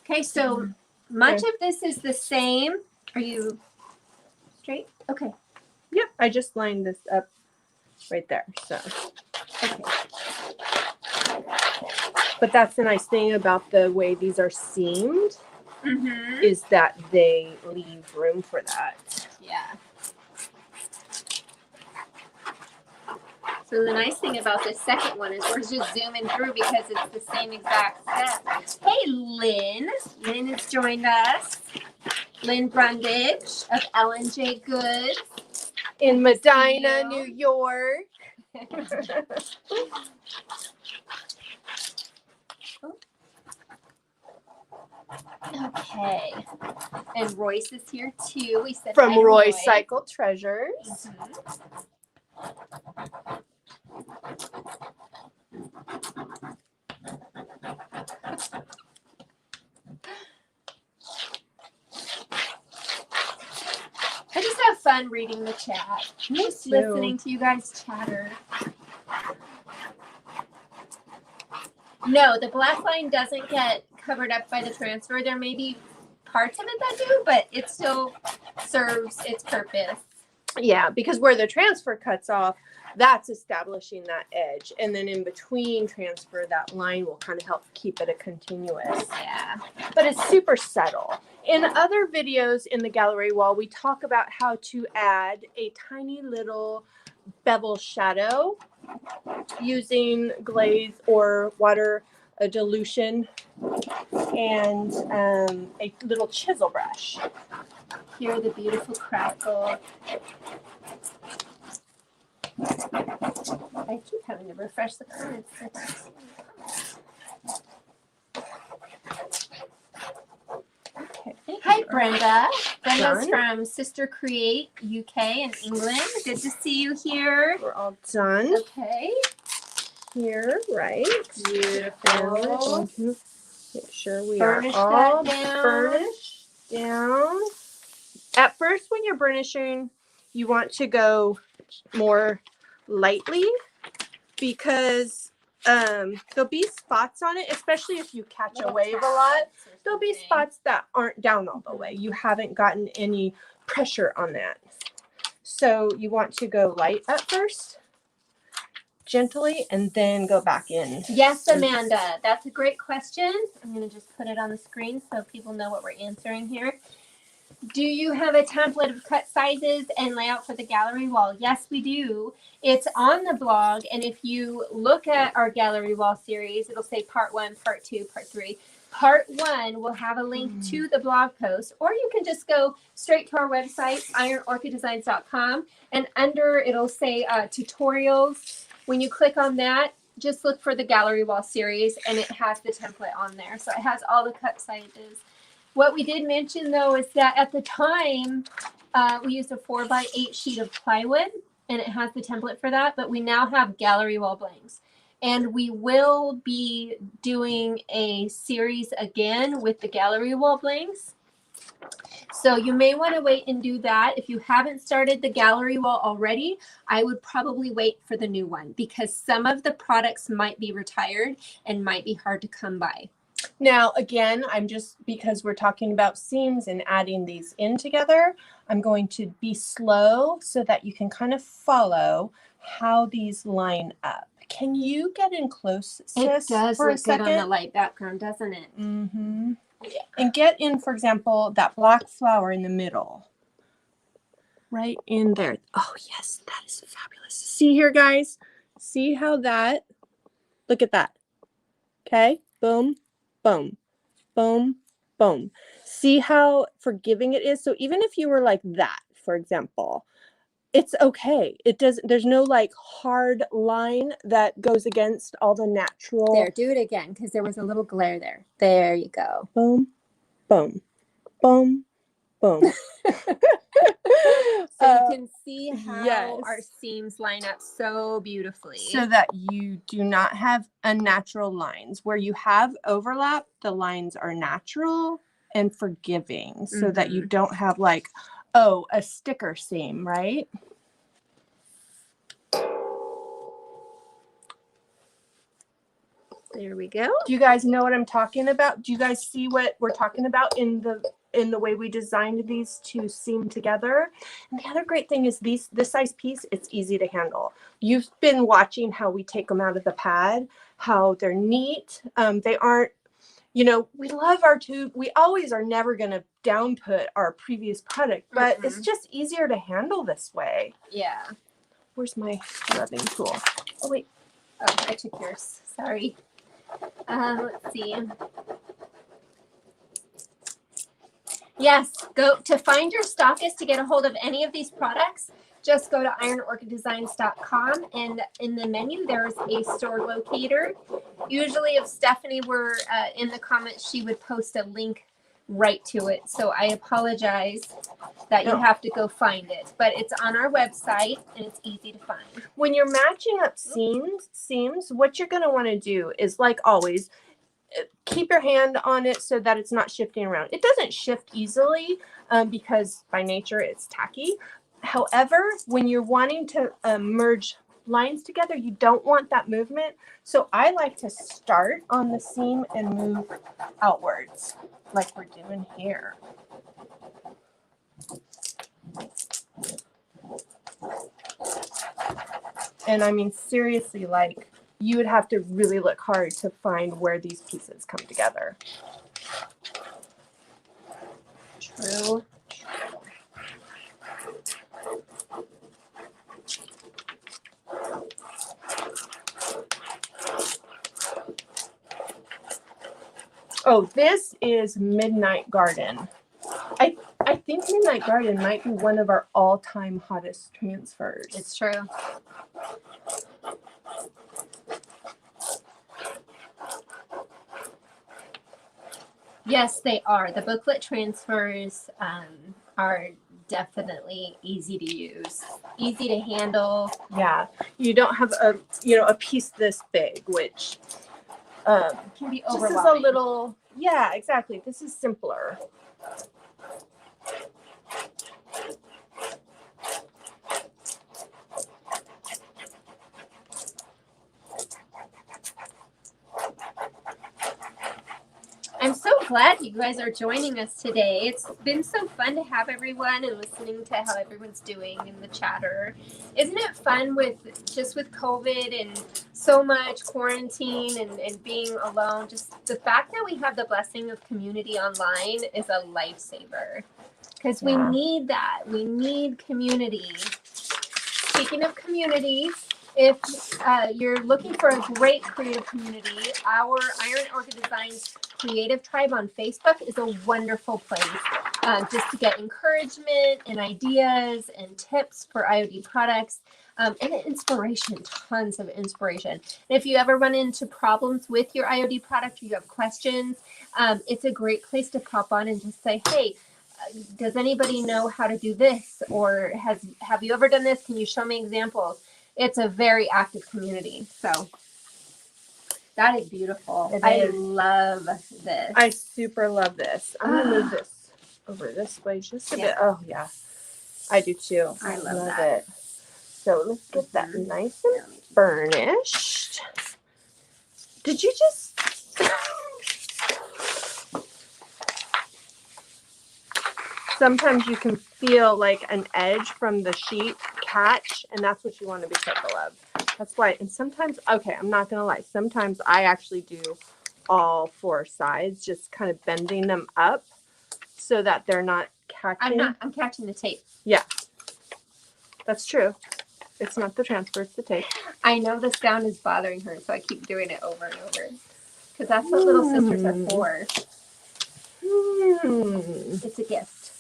Okay, so much of this is the same. Are you straight? Okay. Yep, I just lined this up right there. So, Okay. but that's the nice thing about the way these are seamed Mm-hmm. is that they leave room for that. Yeah. So the nice thing about this second one is we're just zooming through because it's the same exact step. Hey, Lynn. Lynn has joined us. Lynn Brundage of L&J Goods. In Medina, you. New York. Okay. And Royce is here too. We said From hi to Roy Cycle Treasures. Mhm. I just have fun reading the chat. Just listening to you guys chatter. No, the black line doesn't get covered up by the transfer. There may be parts of it that do, but it still serves its purpose. Yeah, because where the transfer cuts off, that's establishing that edge. And then in between transfer, that line will kind of help keep it a continuous. Yeah. But it's super subtle. In other videos in the gallery wall, we talk about how to add a tiny little bevel shadow using glaze or water dilution and a little chisel brush. Here are the beautiful crackle. I keep having to refresh the comments. Okay. Hi, Brenda. Brenda's Done. from Sister Create UK in England. Good to see you here. We're all done Okay. here, right? Beautiful. Mhm. Make sure we Burnish are all that down. burnished down. At first, when you're burnishing, you want to go more lightly because there'll be spots on it, especially if you catch a wave a lot. There'll be spots that aren't down all the way. You haven't gotten any pressure on that. So you want to go light at first, gently, and then go back in. Yes, Amanda. That's a great question. I'm going to just put it on the screen so people know what we're answering here. Do you have a template of cut sizes and layout for the gallery wall? Yes, we do. It's on the blog, and if you look at our gallery wall series, it'll say part 1, part 2, part 3. Part 1 will have a link to the blog post, or you can just go straight to our website, ironorchiddesigns.com, and under it'll say tutorials. When you click on that, just look for the gallery wall series, and it has the template on there. So it has all the cut sizes. What we did mention, though, is that at the time, we used a 4x8 sheet of plywood, and it has the template for that, but we now have gallery wall blanks. And we will be doing a series again with the gallery wall blanks. So you may want to wait and do that. If you haven't started the gallery wall already, I would probably wait for the new one because some of the products might be retired and might be hard to come by. Now, again, I'm just, because we're talking about seams and adding these in together, I'm going to be slow so that you can kind of follow how these line up. Can you get in close, sis, It does for a look good second? on the light background, doesn't it? Mm-hmm. Yeah. And get in, for example, that black flower in the middle. Right in there. Oh, yes, that is fabulous. See here, guys? See how that, look at that. Okay, boom, boom, boom, boom. See how forgiving it is? So even if you were like that, for example, it's okay. It doesn't, there's no like hard line that goes against all the natural. There, do it again because there was a little glare there. There you go. Boom, boom, boom, boom. So you can see how yes. our seams line up so beautifully. So that you do not have unnatural lines. Where you have overlap, the lines are natural and forgiving so that you don't have like, oh, a sticker seam, right? There we go. Do you guys know what I'm talking about? Do you guys see what we're talking about in the way we designed these to seam together? And the other great thing is this size piece, it's easy to handle. You've been watching how we take them out of the pad, how they're neat. They aren't, you know, we love our tube. We always are never going to downput our previous product, but it's just easier to handle this way. Yeah. Where's my rubbing tool? Oh, wait. Oh, I took yours. Sorry. Let's see. Yes, go to find your stockist to get a hold of any of these products. Just go to ironorchiddesigns.com, and in the menu there's a store locator. Usually if Stephanie were in the comments, she would post a link right to it. So I apologize that you have to go find it, but it's on our website and it's easy to find. When you're matching up seams, what you're going to want to do is, like always, keep your hand on it so that it's not shifting around. It doesn't shift easily because by nature it's tacky. However, when you're wanting to merge lines together, you don't want that movement. So I like to start on the seam and move outwards like we're doing here. And I mean, seriously, like, you would have to really look hard to find where these pieces come together. True. Oh, this is Midnight Garden. I think Midnight Garden might be one of our all-time hottest transfers. It's true. Yes, they are. The booklet transfers are definitely easy to use, easy to handle. Yeah, you don't have a piece this big, which Can be just is overwhelming. a little. Yeah, exactly. This is simpler. I'm so glad you guys are joining us today. It's been so fun to have everyone and listening to how everyone's doing in the chatter. Isn't it fun with COVID and so much quarantine and being alone? Just the fact that we have the blessing of community online is a lifesaver because we need that. We need community. Speaking of community, if you're looking for a great creative community, our Iron Orchid Designs Creative Tribe on Facebook is a wonderful place just to get encouragement and ideas and tips for IOD products and inspiration, tons of inspiration. And if you ever run into problems with your IOD product or you have questions, it's a great place to pop on and just say, hey, does anybody know how to do this? Or have you ever done this? Can you show me examples? It's a very active community. So that is beautiful. I love this. I super love this. I'm going to move this over this way just a bit. Oh, yeah. I do too. I love that. it. So let's get that nice and burnished. Did you just... Sometimes you can feel like an edge from the sheet catch, and that's what you want to be careful of. That's why, and sometimes, okay, I'm not going to lie. Sometimes I actually do all four sides, just kind of bending them up so that they're not catching. I'm catching the tape. Yeah, that's true. It's not the transfer, it's the tape. I know the sound is bothering her, so I keep doing it over and over. Because that's what little sisters are for. It's a gift.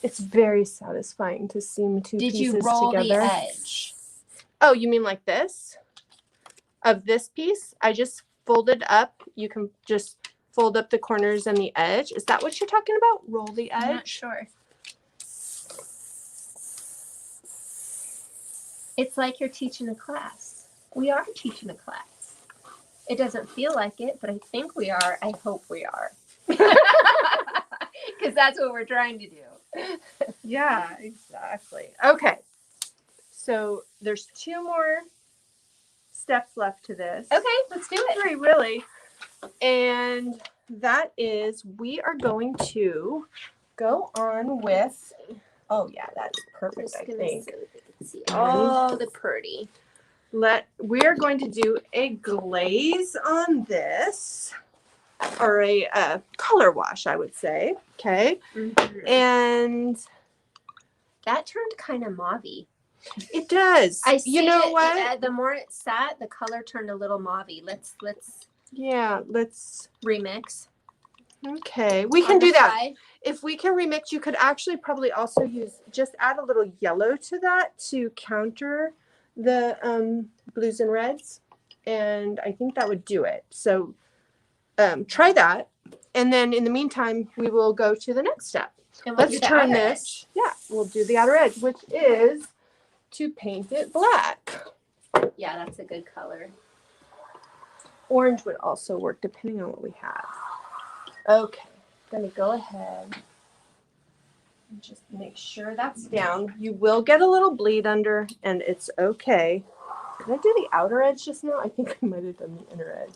It's very satisfying to seam two pieces together. Did you roll the edge? Oh, you mean like this? Of this piece? I just folded up. You can just fold up the corners and the edge. Is that what you're talking about? Roll the edge? I'm not sure. It's like you're teaching a class. We are teaching a class. It doesn't feel like it, but I think we are. I hope we are. Because that's what we're trying to do. Yeah, exactly. Okay. So So there's 2 more steps left to this. Okay, let's do it. 3 really. And that is, we are going to go on with, oh yeah, that's perfect, I think. So we can see all the pretty. We are going to do a glaze on this, or a color wash, I would say. Okay. Mm-hmm. And That turned kind of mauve-y. it does. I see you know it, what? the more it sat, the color turned a little mauve-y. Let's Yeah, let's. remix. Okay, we On can the do that. side. If we can remix, you could actually probably also just add a little yellow to that to counter the blues and reds. And I think that would do it. So try that. And then in the meantime, we will go to the next step. And we'll Let's do the turn outer this. Yeah, we'll do the outer edge, which is to paint it black. edge. Yeah, that's a good color. Orange would also work depending on what we have. Okay, gonna go ahead and just make sure that's down. You will get a little bleed under, and it's okay. Did I do the outer edge just now? I think I might have done the inner edge.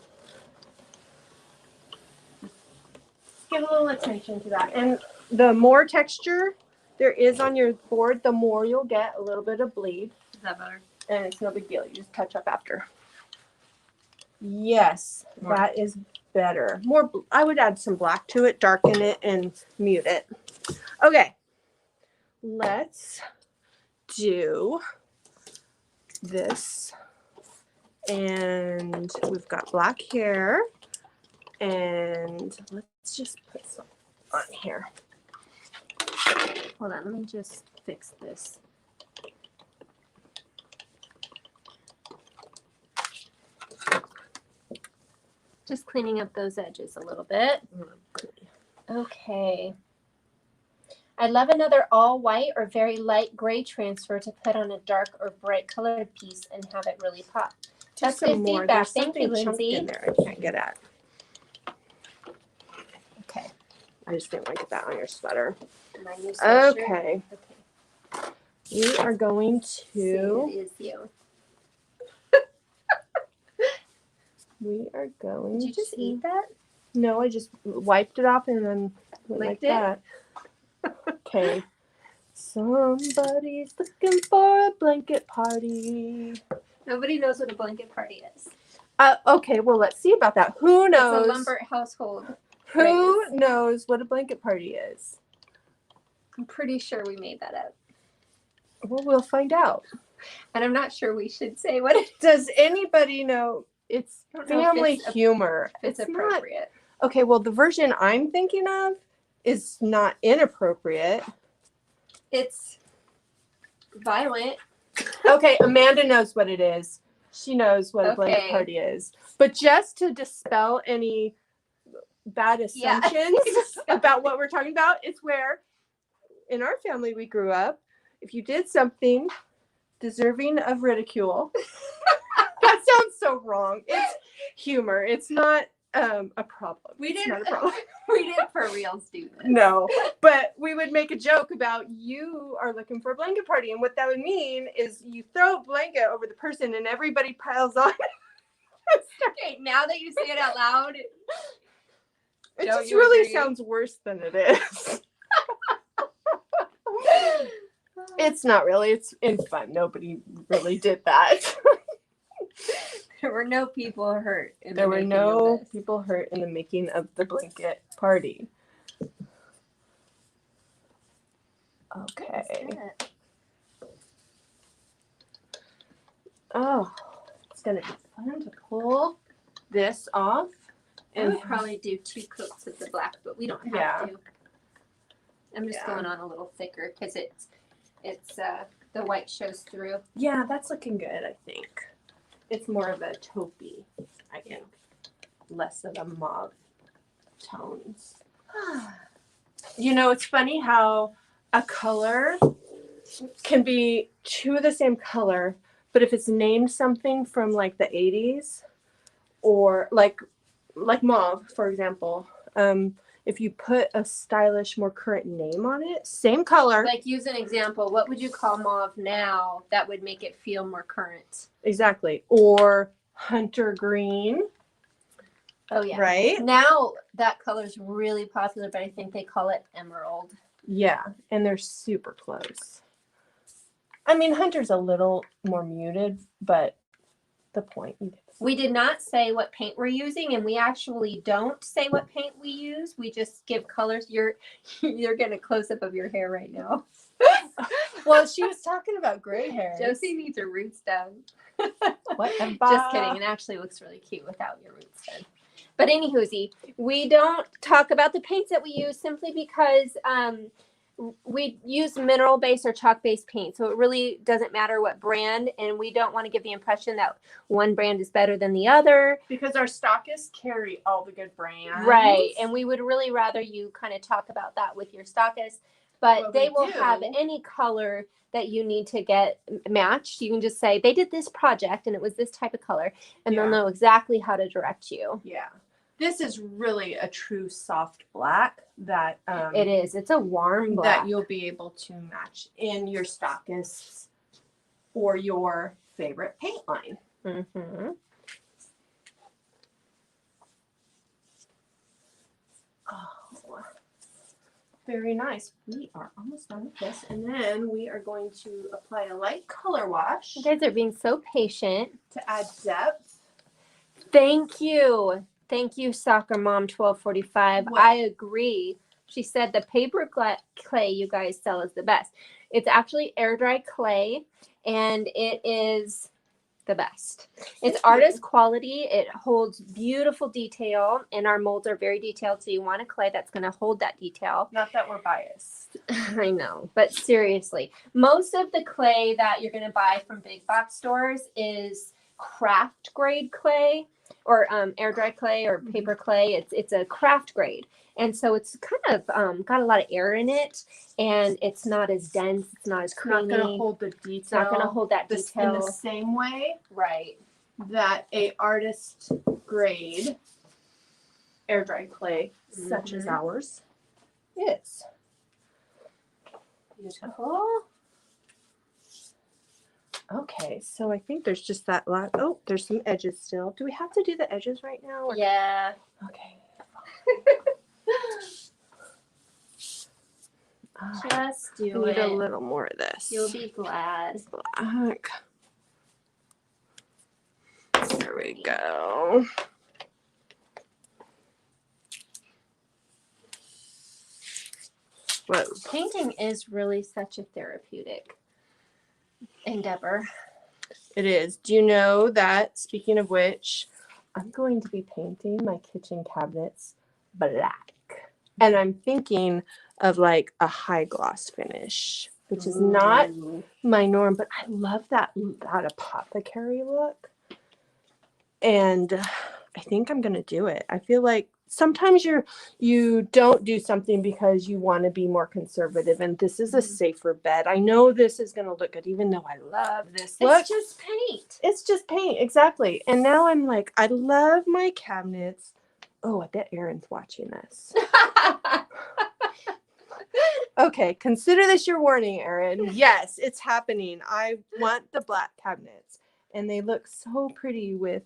Give a little attention to that. And the more texture there is on your board, the more you'll get a little bit of bleed. Is that better? And it's no big deal. You just touch up after. Yes, More. that is better. More, I would add some black to it, darken it, and mute it. Okay, let's do this. And we've got black here. And let's just put some on here. Hold on, let me just fix this. Just cleaning up those edges a little bit. Okay. I'd love another all white or very light gray transfer to put on a dark or bright colored piece and have it really pop. That's good feedback. There's Thank you, something chunked Lindsay. in there I can't get at. Okay. I just didn't want to get that on your sweater. My new sweatshirt. Okay. Okay. We are going See, to. it is you. We are going. Did you just to, eat that? No, I just wiped it off and then went like Licked it? that. Okay. Somebody's looking for a blanket party. Nobody knows what a blanket party is. Okay, well, let's see about that. Who knows? It's a Lambert household. Who knows what a blanket party is? I'm pretty sure we made that up. Well, we'll find out. And I'm not sure we should say what it Does anybody know? It's I don't know if family it's humor. is. It's not. appropriate. Okay, well, the version I'm thinking of is not inappropriate. It's violent. Okay, Amanda knows what it is. She knows what a blanket Okay. party is. But just to dispel any bad Yeah. assumptions about what we're talking about, it's where in our family we grew up, if you did something deserving of ridicule, that sounds so wrong. It's humor. It's not a problem. We It's didn't. not a problem. We didn't for reals do this. No, but we would make a joke about you are looking for a blanket party. And what that would mean is you throw a blanket over the person and everybody piles on. Okay, now that you say it out loud, It Don't just you really agree? sounds worse than it is. It's not really. It's in fun. Nobody really did that. there were no people hurt. In There the were making no of this. people hurt in the making of the blanket party. Okay. What's that? Oh, it's gonna be fun to pull this off. I And would probably do 2 coats of the black, but we don't have Yeah. to. I'm just Yeah. going on a little thicker because it's the white shows through. yeah, that's looking good, I think. It's more of a taupey, I think. Less of a mauve tones. You know, it's funny how a color can be 2 of the same color, but if it's named something from like the 80s or like mauve, for example, if you put a stylish, more current name on it, same color. Like, use an example. What would you call mauve now that would make it feel more current? Exactly. Or hunter green. Oh, yeah. Right? Now that color's really popular, but I think they call it emerald. Yeah. And they're super close. I mean, hunter's a little more muted, but the point. We did not say what paint we're using, and we actually don't say what paint we use. We just give colors. You're getting a close-up of your hair right now. Well, she was talking about gray hair. Josie needs her roots done. Whatever. Just kidding. It actually looks really cute without your roots done. But anywhoosie, we don't talk about the paints that we use simply because we use mineral-based or chalk-based paint. So it really doesn't matter what brand, and we don't want to give the impression that one brand is better than the other. Because our stockists carry all the good brands. Right. And we would really rather you kind of talk about that with your stockists. But Well, they we will do. have any color that you need to get matched. You can just say, they did this project and it was this type of color. And they'll Yeah. know exactly how to direct you. Yeah. This is really a true soft black that It is. It's a warm black. that you'll be able to match in your stockists or your favorite paint line. Mm-hmm. Oh, very nice. We are almost done with this, and then we are going to apply a light color wash You guys are being so patient. to add depth. Thank you. Thank you, Soccer Mom 1245. What? I agree. She said the paper clay you guys sell is the best. It's actually air dry clay, and it is the best. It's artist quality. It holds beautiful detail, and our molds are very detailed. So you want a clay that's going to hold that detail. Not that we're biased. I know, but seriously, most of the clay that you're going to buy from big box stores is craft grade clay, or air dry clay, or paper clay. It's a craft grade, and so it's kind of got a lot of air in it, and it's not as dense. It's not as It's not creamy. going to hold the detail. It's not going to hold that this in detail. the same way Right. that a artist grade air dry clay such as ours is. Beautiful. Okay, so I think there's just that lot. Oh, there's some edges still. Do we have to do the edges right now? Or- Yeah. Okay. Just We do need it. a little more of this. You'll be glad. Black. There we go. Whoa. Painting is really such a therapeutic endeavor. It is. Do you know that, speaking of which, I'm going to be painting my kitchen cabinets black. And I'm thinking of like a high gloss finish, which is not my norm, but I love that apothecary look. And I think I'm going to do it. I feel like sometimes you don't do something because you want to be more conservative, and this is a safer bet. I know this is going to look good, even though I love this look. It's just paint. It's just paint, exactly. And now I'm like, I love my cabinets. Oh, I bet Erin's watching this. Okay, consider this your warning, Erin. Yes, it's happening. I want the black cabinets, and they look so pretty with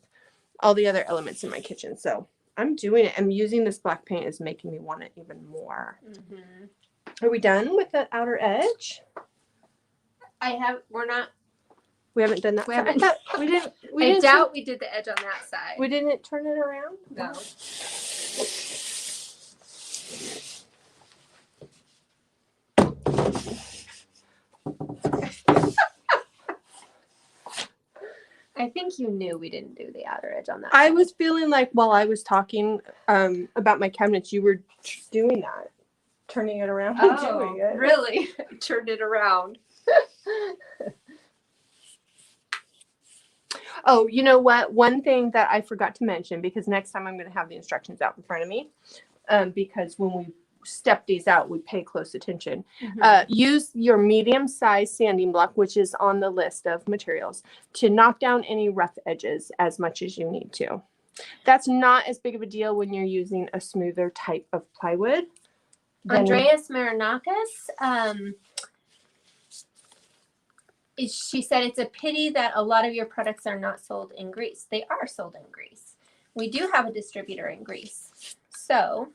all the other elements in my kitchen. So I'm doing it. I'm using this black paint. Is making me want it even more. Mm-hmm. Are we done with that outer edge? We're not. We haven't done that. We side. haven't- I thought we didn't. We I didn't. doubt we did the edge on that side. We didn't turn it around. No. I think you knew we didn't do the outer edge on that. I side. was feeling like while I was talking about my cabinets, you were doing that, turning it around and doing it. Really? Turned it around. Oh, you know what? One thing that I forgot to mention, because next time I'm going to have the instructions out in front of me, because when we step these out, we pay close attention. Use your medium-sized sanding block, which is on the list of materials, to knock down any rough edges as much as you need to. That's not as big of a deal when you're using a smoother type of plywood. Andreas Marinakis, she said it's a pity that a lot of your products are not sold in Greece. They are sold in Greece. We do have a distributor in Greece. So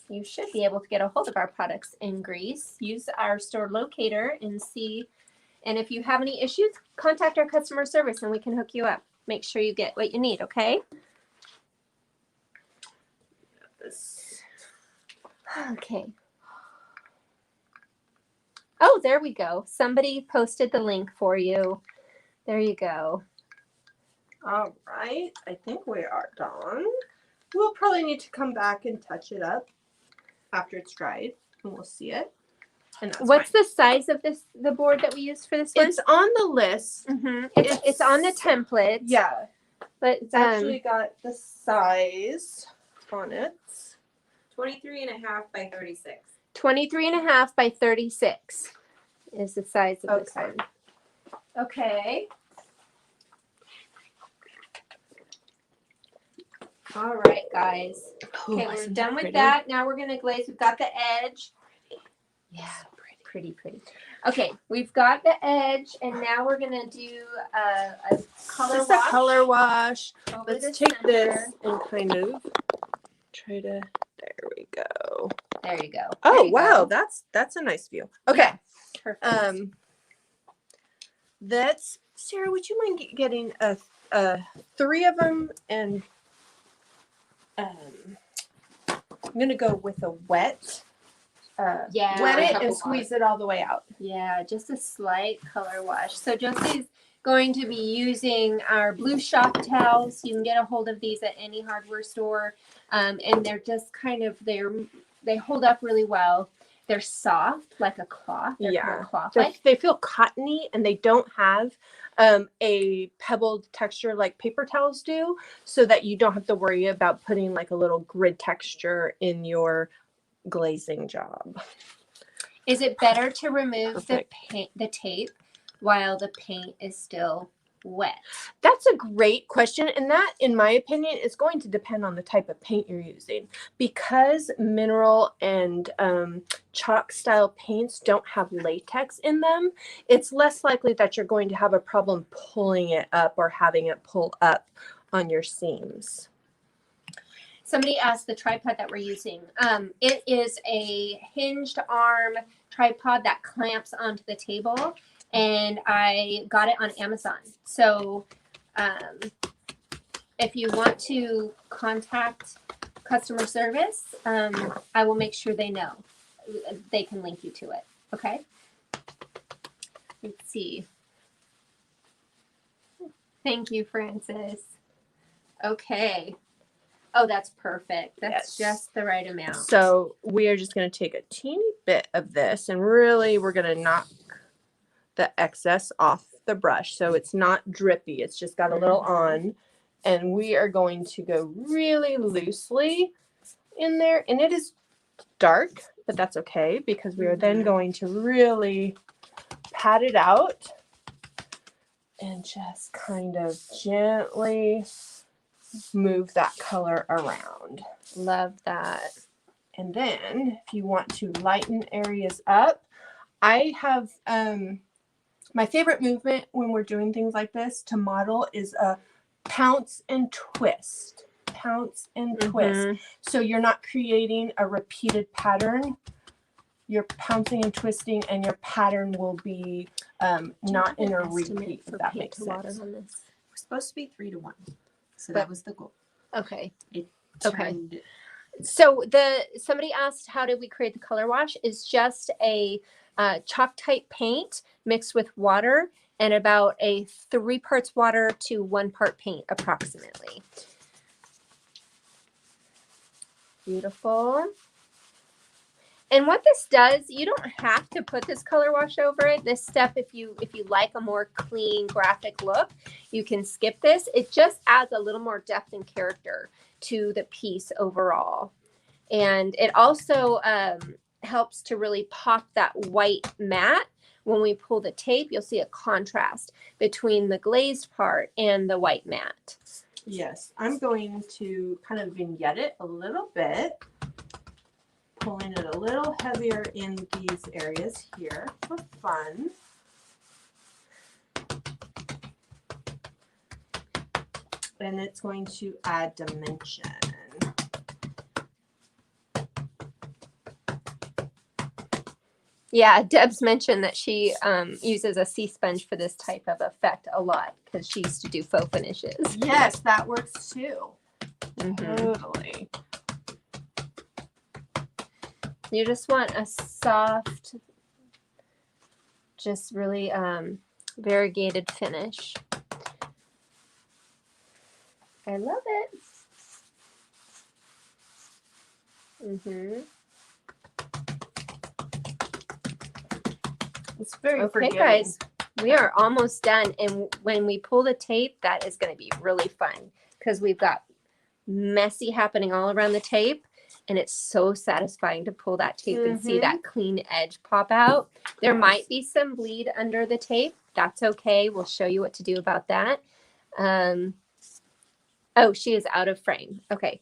you should be able to get a hold of our products in Greece. Use our store locator and see. And if you have any issues, contact our customer service and we can hook you up. Make sure you get what you need, okay? Okay. Oh, there we go. Somebody posted the link for you. There you go. All right. I think we are done. We'll probably need to come back and touch it up after it's dried, and we'll see it. And that's What's fine. the size of the board that we used for this one? It's on the list. It's on the template. Yeah. But It's actually got the size on it. 23.5 by 36. 23.5 by 36 is the size of this Okay. one. Okay. All right, guys. Okay, we're done with that. Now we're going to glaze. We've got the edge. Yeah, pretty. Okay, we've got the edge, and now we're going to do a color Just wash. a color wash. over the Let's take center. this and kind of try to. There we go. There you go. Oh There you wow, go. that's a nice view. Okay. Perfect. That's Sarah. Would you mind getting a 3 of them, and I'm gonna go with a wet. Yeah. Wet it couple and squeeze it all the way out. Yeah, just a slight color wash. So Josie's going to be using our blue shop towels. You can get a hold of these at any hardware store. And they're just kind of, they hold up really well. They're soft, like a cloth. They're kind of cloth-like. They feel cottony, and they don't have a pebbled texture like paper towels do, so that you don't have to worry about putting like a little grid texture in your glazing job. Is it better to remove Perfect. the tape while the paint is still wet? That's a great question, and that, in my opinion, is going to depend on the type of paint you're using. Because mineral and chalk style paints don't have latex in them, it's less likely that you're going to have a problem pulling it up or having it pull up on your seams. Somebody asked the tripod that we're using. It is a hinged arm tripod that clamps onto the table, and I got it on Amazon. So if you want to contact customer service, I will make sure they know. They can link you to it. Okay. Let's see. Thank you, Francis. Okay. Oh, that's perfect. That's just the right amount. So we are just going to take a teeny bit of this, and really we're going to knock the excess off the brush so it's not drippy. It's just got a little on, and we are going to go really loosely in there. And it is dark, but that's okay, because we are then going to really pat it out and just kind of gently move that color around. Love that. And then if you want to lighten areas up, I have my favorite movement when we're doing things like this to model is a pounce and twist. Pounce and twist. So you're not creating a repeated pattern. You're pouncing and twisting, and your pattern will be not in a repeat, if that makes sense. We're supposed to be 3 to 1. So But- that was the goal. Okay. Okay. So somebody asked, how did we create the color wash? It's just a chalk type paint mixed with water, and about a 3 parts water to 1 part paint approximately. Beautiful. And what this does, you don't have to put this color wash over it. This step, if you like a more clean graphic look, you can skip this. It just adds a little more depth and character to the piece overall. And it also helps to really pop that white matte. When we pull the tape, you'll see a contrast between the glazed part and the white matte. Yes, I'm going to kind of vignette it a little bit, pulling it a little heavier in these areas here for fun. And it's going to add dimension. Yeah, Deb's mentioned that she uses a sea sponge for this type of effect a lot because she used to do faux finishes. Yes, that works too. Mhm. Totally. You just want a soft, just really variegated finish. I love it. Mm-hmm. It's very Okay, forgiving. guys, we are almost done. And when we pull the tape, that is going to be really fun because we've got messy happening all around the tape. And it's so satisfying to pull that tape and see that clean edge pop out. There might be some bleed under the tape. That's okay. We'll show you what to do about that. Oh, she is out of frame. Okay.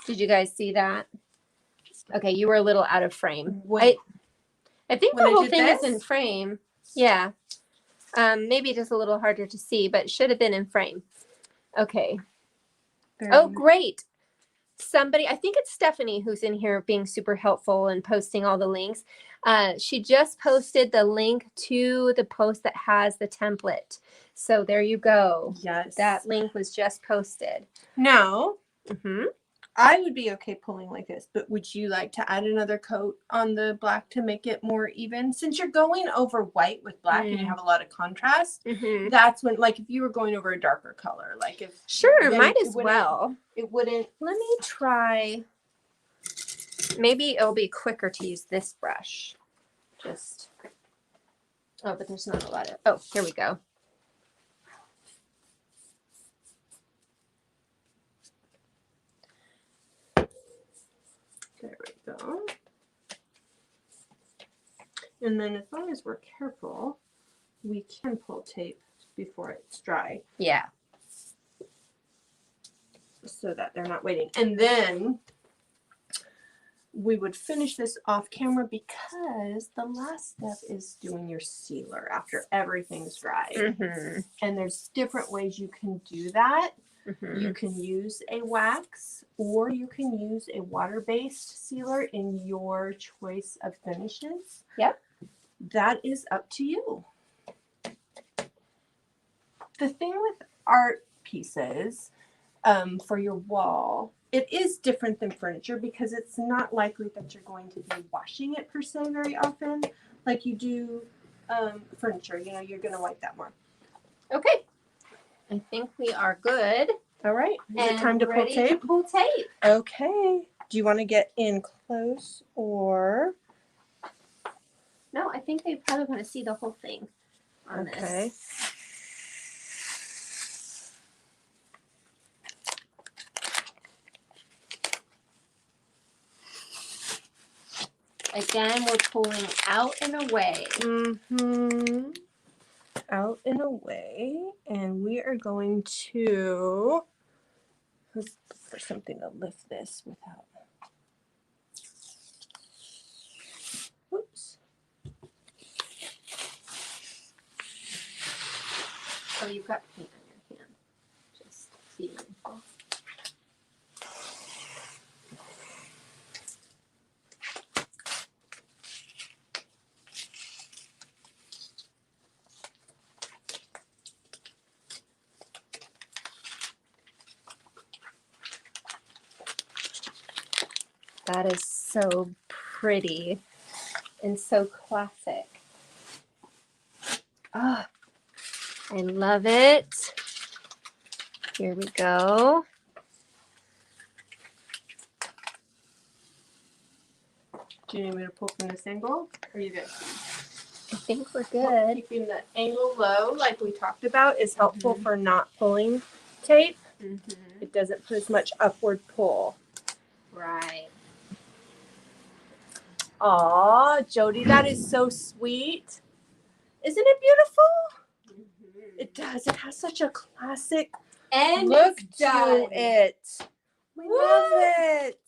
Did you guys see that? Okay, you were a little out of frame. I think the When I whole did thing is this? in frame. Yeah. Maybe just a little harder to see, but it should have been in frame. Okay. Oh, great. Somebody, I think it's Stephanie who's in here being super helpful and posting all the links. She just posted the link to the post that has the template. So there you go. Yes. That link was just posted. Now, Mm-hmm. I would be okay pulling like this, but would you like to add another coat on the black to make it more even? Since you're going over white with black and you have a lot of contrast, Mm-hmm. that's when, like, if you were going over a darker color, like if Sure, then might it as wouldn't- well. It wouldn't. Let me try. Maybe it'll be quicker to use this brush. Just. Oh, but there's not a lot of. Oh, here we go. There we go. And then as long as we're careful, we can pull tape before it's dry Yeah. so that they're not waiting. And then we would finish this off camera because the last step is doing your sealer after everything's dry. Mm-hmm. And there's different ways you can do that. Mm-hmm. You can use a wax or you can use a water-based sealer in your choice of finishes. Yep. That is up to you. The thing with art pieces for your wall, it is different than furniture because it's not likely that you're going to be washing it per se very often like you do furniture. You know, you're going to wipe that more. Okay. I think we are good. All right. Is it time to pull ready tape? to pull tape. Okay. Do you want to get in close or? No, I think they probably want to see the whole thing on Okay. this. Again, we're pulling out and away. Mm-hmm. Out and away. And we are going to, let's look for something to lift this without. Oops. Oh, you've got paint on your hand. Just be mindful. That is so pretty and so classic. Oh, I love it. Here we go. Do you need me to pull from this angle? Or are you good? I think we're good. Keeping the angle low, like we talked about, is helpful for not pulling tape. Mm-hmm. It doesn't put as much upward pull. Right. Aw, Jody, that is so sweet. Isn't it beautiful? Mm-hmm. It does. It has such a classic And Look it's to done. it. We love it.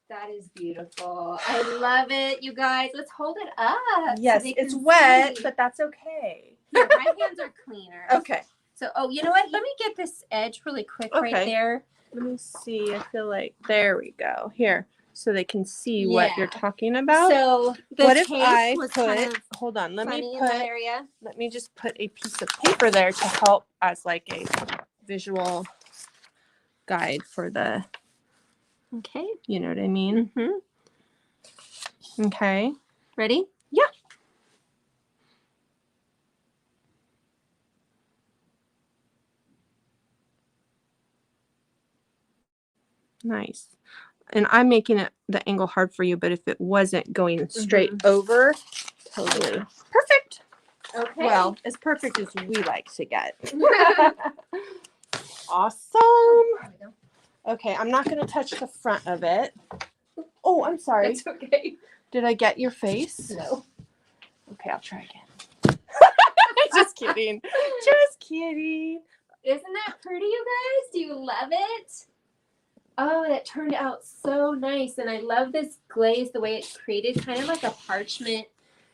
That is beautiful. I love it, you guys. Let's hold it up. so Yes, they it's can wet, see. but that's okay. Here, my hands are cleaner. Okay. So, you know what? Let me get this edge really quick right Okay. there. Let me see. I feel like there we go. Here, so they can see what you're Yeah. talking about. So the what if tape I was put? kind of Hold on. Let funny me in that put. area. Let me just put a piece of paper there to help as like a visual guide for the. Okay. You know what I mean? Mm-hmm. Okay. Ready? Yeah. Nice. And I'm making it the angle hard for you, but if it wasn't going straight over, totally perfect. Okay. Well, as perfect as we like to get. Awesome. Okay, I'm not going to touch the front of it. Oh, I'm sorry. That's okay. Did I get your face? No. Okay, I'll try again. Just kidding. Just kidding. Isn't that pretty, you guys? Do you love it? Oh, that turned out so nice. And I love this glaze, the way it's created, kind of like a parchment,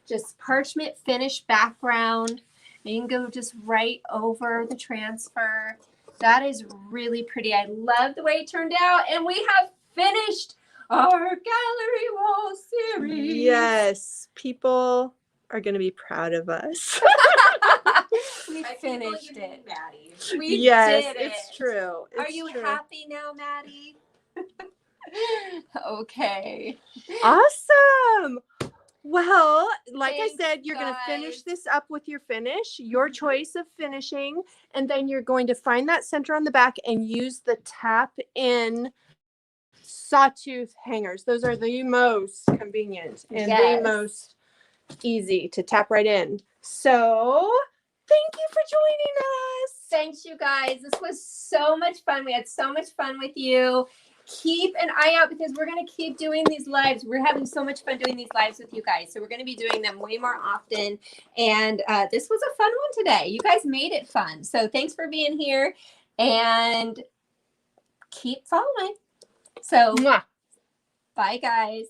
just parchment finish background. And you can go just right over the transfer. That is really pretty. I love the way it turned out. And we have finished our gallery wall series. Yes, people are going to be proud of us. We By people, finished you mean it. Maddie. We Yes, did it. it's true. Are It's you true. happy now, Maddie? Okay. Awesome. Well, like Thanks, I said, you're going to guys. finish this up with your finish, your choice of finishing, and then you're going to find that center on the back and use the tap in sawtooth hangers. Those are the most convenient and Yes. the most easy to tap right in. So, thank you for joining us. Thanks, you guys. This was so much fun. We had so much fun with you. Keep an eye out because we're going to keep doing these lives. We're having so much fun doing these lives with you guys. So we're going to be doing them way more often. And this was a fun one today. You guys made it fun. So thanks for being here and keep following. So Mwah. bye, guys.